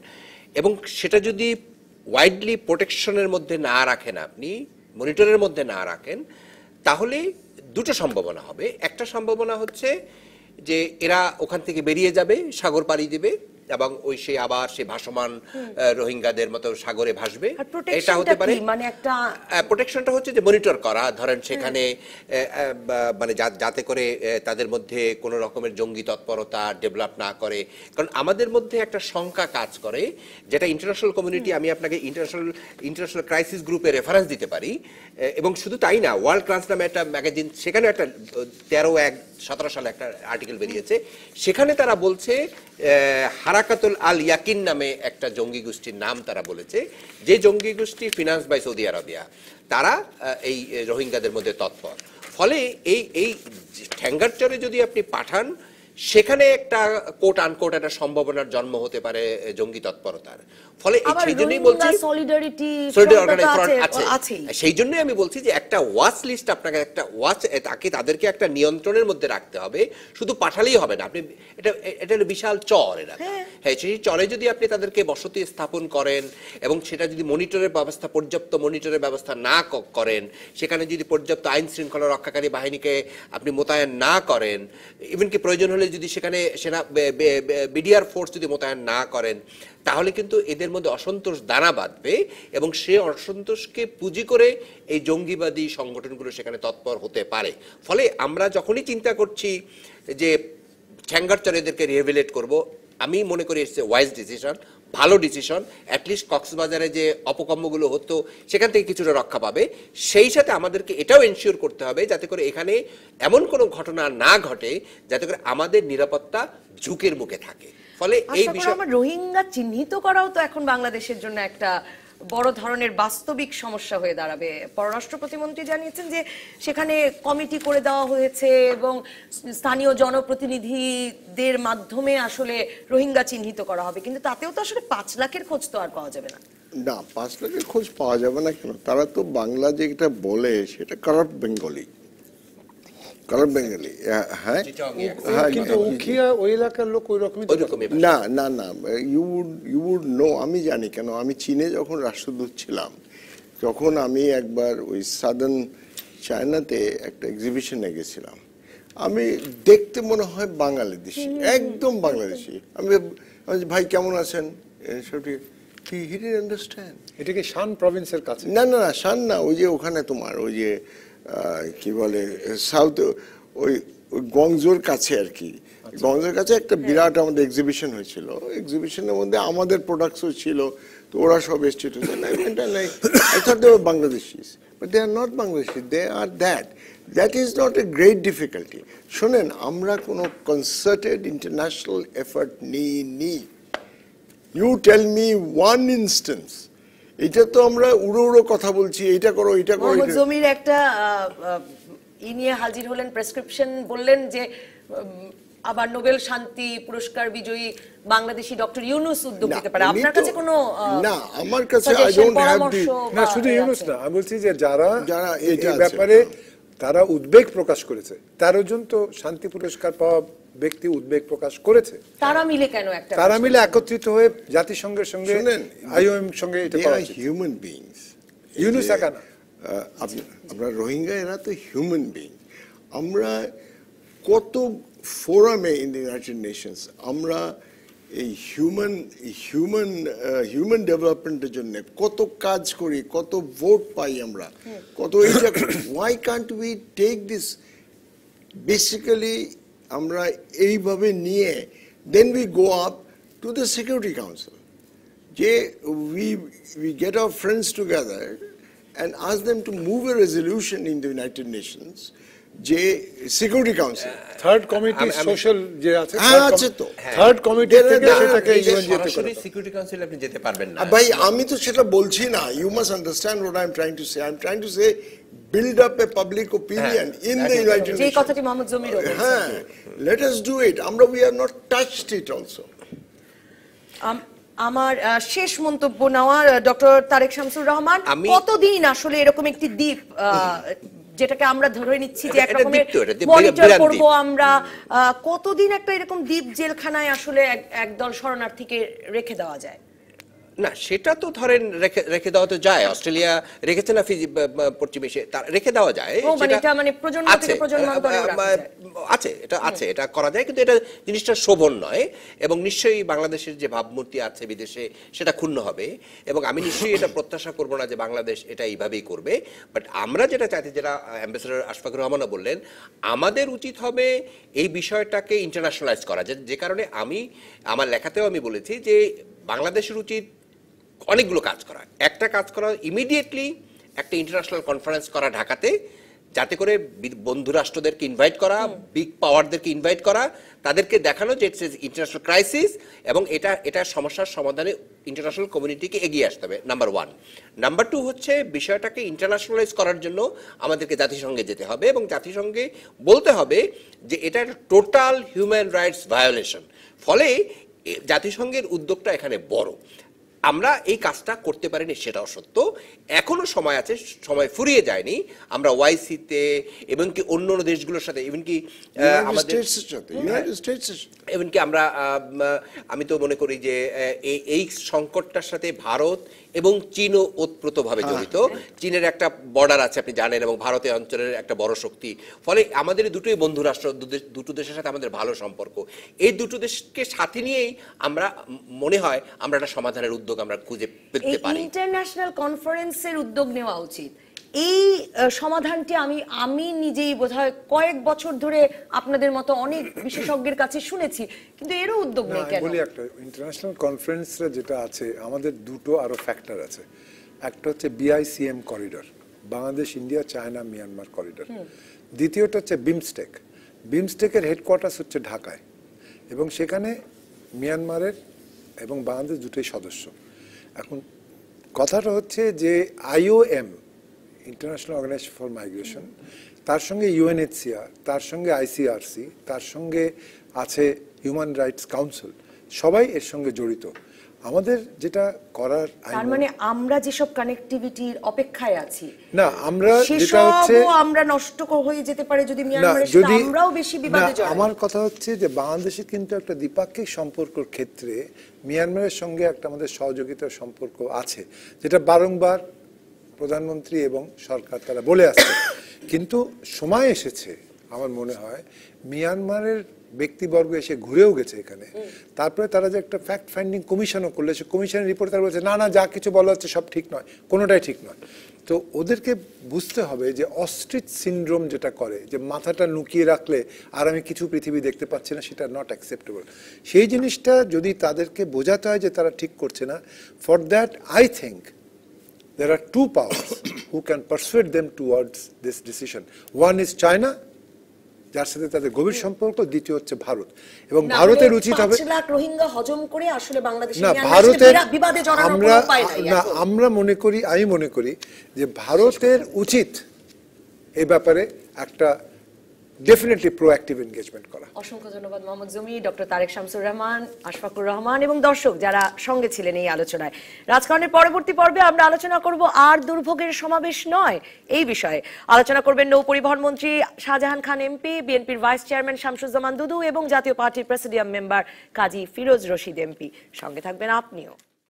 Speaker 3: এবং সেটা যদি ওয়াইডলি প্রোটেকশনের মধ্যে না রাখেন, আপনি মনিটরের মধ্যে না রাখেন, তাহলে দুটো সম্ভাবনা হবে। একটা সম্ভাবনা হচ্ছে যে এরা ওখান থেকে বেরিয়ে যাবে, সাগর পাড়ি দেবে, এবং ওই সে আবার সে ভাসমান রোহিঙ্গাদের মতো সাগরে ভাসবে। এটা হতে পারে।
Speaker 1: মানে একটা
Speaker 3: প্রোটেকশনটা হচ্ছে যে মনিটর করা, ধরেন সেখানে মানে যাতে করে তাদের মধ্যে কোনো রকমের জঙ্গি তৎপরতা ডেভেলপ না করে। কারণ আমাদের মধ্যে একটা শঙ্কা কাজ করে, যেটা ইন্টারন্যাশনাল কমিউনিটি, আমি আপনাকে ইন্টারন্যাশনাল ক্রাইসিস গ্রুপে রেফারেন্স দিতে পারি, এবং শুধু তাই না, ওয়ার্ল্ড ক্রান্স নামে একটা ম্যাগাজিন, সেখানে একটা 13/1/17 সালে একটা আর্টিকেল বেরিয়েছে, সেখানে তারা বলছে হারাকাতুল আল ইয়াকিন নামে একটা জঙ্গি গোষ্ঠীর নাম তারা বলেছে, যে জঙ্গি গোষ্ঠী ফিনান্স বাই সৌদি আরবিয়া, তারা এই রোহিঙ্গাদের মধ্যে তৎপর। ফলে এই ঠ্যাঙ্গার চরে যদি আপনি পাঠান, সেখানে একটা কোট আনকোট একটা সম্ভাবনার জন্ম হতে পারে জঙ্গি তৎপরতার। ফলে সেই জন্যই বলছি
Speaker 1: সলিডারিটি
Speaker 3: আছে, সেই জন্যই আমি বলছি যে একটা ওয়াচ লিস্ট, আপনাকে একটা তাদেরকে একটা নিয়ন্ত্রণের মধ্যে রাখতে হবে। শুধু পাঠালেই হবে না, আপনি এটা হলো বিশাল চর এলাকা, হ্যাঁ, সেই চরে যদি আপনি তাদেরকে বসতি স্থাপন করেন এবং সেটা যদি মনিটরের ব্যবস্থা, পর্যাপ্ত মনিটরের ব্যবস্থা না করেন, সেখানে যদি পর্যাপ্ত আইন শৃঙ্খলা রক্ষাকারী বাহিনীকে আপনি মোতায়েন না করেন, ইভেন কি প্রয়োজন হলে বিনামূল্যে যদি সেখানে সেনা বিডিআর ফোর্স যদি মোতায়েন না করেন, তাহলে কিন্তু এদের মধ্যে অসন্তোষ দানা বাঁধবে এবং সে অসন্তোষকে পুঁজি করে এই জঙ্গিবাদী সংগঠনগুলো সেখানে তৎপর হতে পারে। ফলে আমরা যখনই চিন্তা করছি যে ঠ্যাঙ্গারচর এদেরকে রিহেবিলিট করব, আমি মনে করি ইটস এ ওয়াইজ ডিসিশন, ভালো ডিসিশন। অ্যাটলিস্ট কক্সবাজারে যে অপকর্মগুলো হতো সেখান থেকে কিছুটা রক্ষা পাবে। সেই সাথে আমাদেরকে এটাও এনশিওর করতে হবে যাতে করে এখানে এমন কোনো ঘটনা না ঘটে যাতে করে আমাদের নিরাপত্তা ঝুঁকির মুখে থাকে। ফলে এই বিষয়
Speaker 1: আমার রোহিঙ্গা চিহ্নিত করাও তো এখন বাংলাদেশের জন্য একটা বড় ধরনের বাস্তবিক সমস্যা হয়ে দাঁড়াবে। পররাষ্ট্র প্রতিমন্ত্রী জানিয়েছেন যে সেখানে কমিটি করে দেওয়া হয়েছে এবং স্থানীয় জনপ্রতিনিধিদের মাধ্যমে আসলে রোহিঙ্গা চিহ্নিত করা হবে, কিন্তু তাতেও তো আসলে 5 লাখের খোঁজ তো আর পাওয়া যাবে না।
Speaker 4: না, 5 লাখের খোঁজ পাওয়া যাবে না কেন? তারা তো বাংলা যেটা বলে সেটা কারাপ্ট বেঙ্গলি। হ্যাঁ,
Speaker 2: কিন্তু উখিয়া ওই এলাকার লোক ওই রকমই।
Speaker 4: না না না, ইউ উড নো। আমি জানি কেন, আমি চীনে যখন রাষ্ট্রদূত ছিলাম তখন আমি একবার ওই সাদার্ন চায়নাতে একটা এক্সিবিশনে গেছিলাম। আমি দেখতে মনে হয় বাংলাদেশি, একদম বাংলাদেশি। আমি ভাই কেমন আছেন, হি ডিডন্ট আন্ডারস্ট্যান্ড।
Speaker 2: এটা কি শান প্রভিন্সের কাছে?
Speaker 4: না না না, শান না, ওই যে ওখানে তোমার ওই যে কি বলে সাউথ, ওই গংজোর কাছে আর কি। গংজোর কাছে একটা বিরাট আমাদের এক্সিবিশন হয়েছিল। এক্সিবিশনের মধ্যে আমাদের প্রোডাক্টসও ছিল, তো ওরা সব এসেছিল। I thought they were Bangladeshis, but they are not Bangladeshis, they are that. That is not a great difficulty. শোনেন, আমরা কোনো কনসার্টেড ইন্টারন্যাশনাল এফার্ট নিই। You tell me one instance. এটা তো আমরা উড়ো উড়ো কথা বলছি, এইটা করো এইটা করো।
Speaker 1: মোহাম্মদ জমির একটা নিয়ে হাজির হলেন, প্রেসক্রিপশন বললেন যে আবার নোবেল শান্তি পুরস্কার বিজয়ী বাংলাদেশি ডক্টর ইউনুস উদ্যোগ নিতে পারে। আপনার কাছে কোনো?
Speaker 4: না, আমার কাছে আই ডোন্ট হ্যাভ দি।
Speaker 2: না, শুধু ইউনুস না, আমি বলছি যে যারা এই ব্যাপারে তারা উদ্বেগ প্রকাশ করেছে, তার জন্য তো শান্তি পুরস্কার পাওয়া ব্যক্তি উদ্বেগ প্রকাশ করেছে।
Speaker 1: তারা মিলে কেন একটা?
Speaker 2: তারা মিলে একত্রিত হয়ে জাতিসংঘের সঙ্গে আইওএম সঙ্গে এটা করা উচিত।
Speaker 4: Human beings.
Speaker 2: ইউনুস একা না,
Speaker 4: আমরা রোহিঙ্গা, এরা তো হিউম্যান বিইং। আমরা কত ফোরামে ইন দ্য ইউনাইটেড নেশনস আমরা এই হিউম্যান ডেভেলপমেন্টের জন্য কত কাজ করি, কত ভোট পাই আমরা, কত এইটা। Why can't we take this basically আমরা এইভাবে নিয়ে then we go up to the security council, যে we get our friends together and ask them to move a resolution in the United Nations, যে security council
Speaker 2: third committee social যে আছে,
Speaker 4: আছে তো
Speaker 2: থার্ড কমিটি থেকে সেটাকে ইউএন যেতে করে।
Speaker 3: সিকিউরিটি কাউন্সিলে আপনি যেতে পারবেন না
Speaker 4: ভাই। আমি তো সেটা বলছি না। You must understand what I am trying to say. I am trying to say build up a public opinion in the United Nations.
Speaker 1: যে কথাটি মোহাম্মদ জমির বলেছেন।
Speaker 4: হ্যাঁ, let us do it. আমরা we have not touched it also.
Speaker 1: আমার শেষ মন্তব্য নেওয়ার ডক্টর তারেক শামসুর রহমান, কতদিন আসলে এরকম একটি দ্বীপ যেটাকে আমরা ধরে নিচ্ছি যে এক রকমের মনিটর করব আমরা, কতদিন একটা এরকম দ্বীপ জেলখানায় আসলে একদল শরণার্থীকে রেখে দেওয়া যায়?
Speaker 3: না, সেটা তো ধরেন রেখে দেওয়া তো যায়। অস্ট্রেলিয়া রেখেছে না ফিজি পশ্চিম এশিয়া, রেখে দেওয়া যায়। আছে, এটা আছে, এটা করা যায়, কিন্তু এটা জিনিসটা শোভন নয় এবং নিশ্চয়ই বাংলাদেশের যে ভাবমূর্তি আছে বিদেশে সেটা ক্ষুণ্ণ হবে এবং আমি নিশ্চয়ই এটা প্রত্যাশা করব না যে বাংলাদেশ এটা এইভাবেই করবে। বাট আমরা যেটা চাইছি, যেটা অ্যাম্বাসেডর আশফাকুর রহমানও বললেন, আমাদের উচিত হবে এই বিষয়টাকে ইন্টারন্যাশনালাইজ করা। যে কারণে আমি আমার লেখাতেও আমি বলেছি যে বাংলাদেশের উচিত অনেকগুলো কাজ করা। একটা কাজ করা, ইমিডিয়েটলি একটা ইন্টারন্যাশনাল কনফারেন্স করা ঢাকাতে, যাতে করে বন্ধু রাষ্ট্রদেরকে ইনভাইট করা, বিগ পাওয়ারদেরকে ইনভাইট করা, তাদেরকে দেখানো যে ইটস ইন্টারন্যাশনাল ক্রাইসিস এবং এটা সমস্যার সমাধানে ইন্টারন্যাশনাল কমিউনিটিকে এগিয়ে আসতে হবে, নাম্বার 1। নাম্বার 2 হচ্ছে বিষয়টাকে ইন্টারন্যাশনালাইজ করার জন্য আমাদেরকে জাতিসংঘে যেতে হবে এবং জাতিসংঘে বলতে হবে যে এটা টোটাল হিউম্যান রাইটস ভায়োলেশন। ফলে জাতিসংঘের উদ্যোগটা এখানে বড়। আমরা এই কাজটা করতে পারিনি সেটাও সত্য, এখনো সময় আছে, সময় ফুরিয়ে যায়নি। আমরা ওয়াইসিতে এবং কি অন্য অন্য দেশগুলোর সাথে এমনকি আমাদের এমনকি আমরা আমি তো মনে করি যে এই সংকটটার সাথে ভারত এবং চীনও ওতপ্রোতভাবে জড়িত। চীনের একটা বর্ডার আছে আপনি জানেন, এবং ভারতের অঞ্চলের একটা বড় শক্তি, ফলে আমাদের দুটোই বন্ধু রাষ্ট্র, দুটো দেশের সাথে আমাদের ভালো সম্পর্ক। এই দুটো দেশকে সাথে নিয়েই আমরা মনে হয় আমরা একটা সমাধানের উদ্যোগ আমরা খুঁজে পেতে পারি।
Speaker 1: ইন্টারন্যাশনাল কনফারেন্সের উদ্যোগ নেওয়া উচিত। এই সমাধানটি আমি নিজেই বোধহয় কয়েক বছর ধরে আপনাদের মতো অনেক বিশেষজ্ঞের কাছে শুনেছি, কিন্তু এরও উদ্যোগ নেই কেন?
Speaker 2: বলি একটা ইন্টারন্যাশনাল কনফারেন্সে যেটা আছে, আমাদের দুটো আরো ফ্যাক্টর আছে। একটা হচ্ছে BICM corridor, Bangladesh India China Myanmar corridor. দ্বিতীয়টা হচ্ছে বিমস্টেকের হেডকোয়ার্টার্স হচ্ছে ঢাকায়, এবং সেখানে মিয়ানমারের এবং বাংলাদেশ দুটোই সদস্য। এখন কথাটা হচ্ছে যে IOM, International Organization for Migration, তার সঙ্গে UNHCR, তার সঙ্গে ICRC, তার সঙ্গে আছে হিউম্যান রাইটস কাউন্সিল, সবাই এর সঙ্গে জড়িত। আমাদের যেটা করার,
Speaker 1: তার মানে আমরা যেসব কানেক্টিভিটির অপেক্ষায় আছি,
Speaker 2: না আমরা যেটা হচ্ছে
Speaker 1: আমরা নষ্ট হয়ে যেতে পারে যদি মিয়ানমারের সাথে আমরাও বেশি বিবাদে জড়াই।
Speaker 2: আমার কথা হচ্ছে যে বাংলাদেশের কিন্তু একটা দ্বিপাক্ষিক সম্পর্কের ক্ষেত্রে মিয়ানমারের সঙ্গে একটা আমাদের সহযোগিতার সম্পর্ক আছে, যেটা বারংবার প্রধানমন্ত্রী এবং সরকার তারা বলে আসছে। কিন্তু সময় এসেছে আমার মনে হয়, মিয়ানমারের ব্যক্তিবর্গ এসে ঘুরেও গেছে এখানে, তারপরে তারা যে একটা ফ্যাক্ট ফাইন্ডিং কমিশনও করলে, সে কমিশনের রিপোর্ট তারা বলছে না যা কিছু বলা হচ্ছে সব ঠিক নয়, কোনোটাই ঠিক নয়। তো ওদেরকে বুঝতে হবে যে অস্ট্রিচ সিনড্রোম যেটা করে, যে মাথাটা লুকিয়ে রাখলে আর আমি কিছু পৃথিবী দেখতে পাচ্ছি না, সেটা নট অ্যাকসেপ্টেবল। সেই জিনিসটা যদি তাদেরকে বোঝাতে হয় যে তারা ঠিক করছে না, for that I think there are two powers who can persuade them towards this decision. One is China, যার সাথে তাদের গভীর সম্পর্ক, দ্বিতীয় হচ্ছে ভারত। এবং ভারতের উচিত হবে
Speaker 1: 5 লাখ রোহিঙ্গা হজম করে আসলে বাংলাদেশের
Speaker 2: না
Speaker 1: ভারতের বিবাদে জড়ানোর কোনো উপায় নাই।
Speaker 2: আমরা মনে করি, আমি মনে করি যে ভারতের উচিত এই ব্যাপারে একটা ডেফিনেটলি প্রোঅ্যাক্টিভ এনগেজমেন্ট করা।
Speaker 1: অসংখ্য ধন্যবাদ মোহাম্মদ জমি, ডক্টর তারেক শামসুর রহমান, আশফাকুর রহমান এবং দর্শক যারা সঙ্গে ছিলেন এই আলোচনায়। রাজকাহনের পরবর্তী পর্বে আমরা আলোচনা করব আর দুর্ভোগের সমাবেশ নয় এই বিষয়ে। আলোচনা করবেন নৌ পরিবহন মন্ত্রী শাহজাহান খান এমপি, বিএনপির ভাইস চেয়ারম্যান শামসুজ্জামান দুদু এবং জাতীয় পার্টির প্রেসিডিয়াম মেম্বার কাজী ফিরোজ রশিদ এমপি। সঙ্গে থাকবেন আপনিও।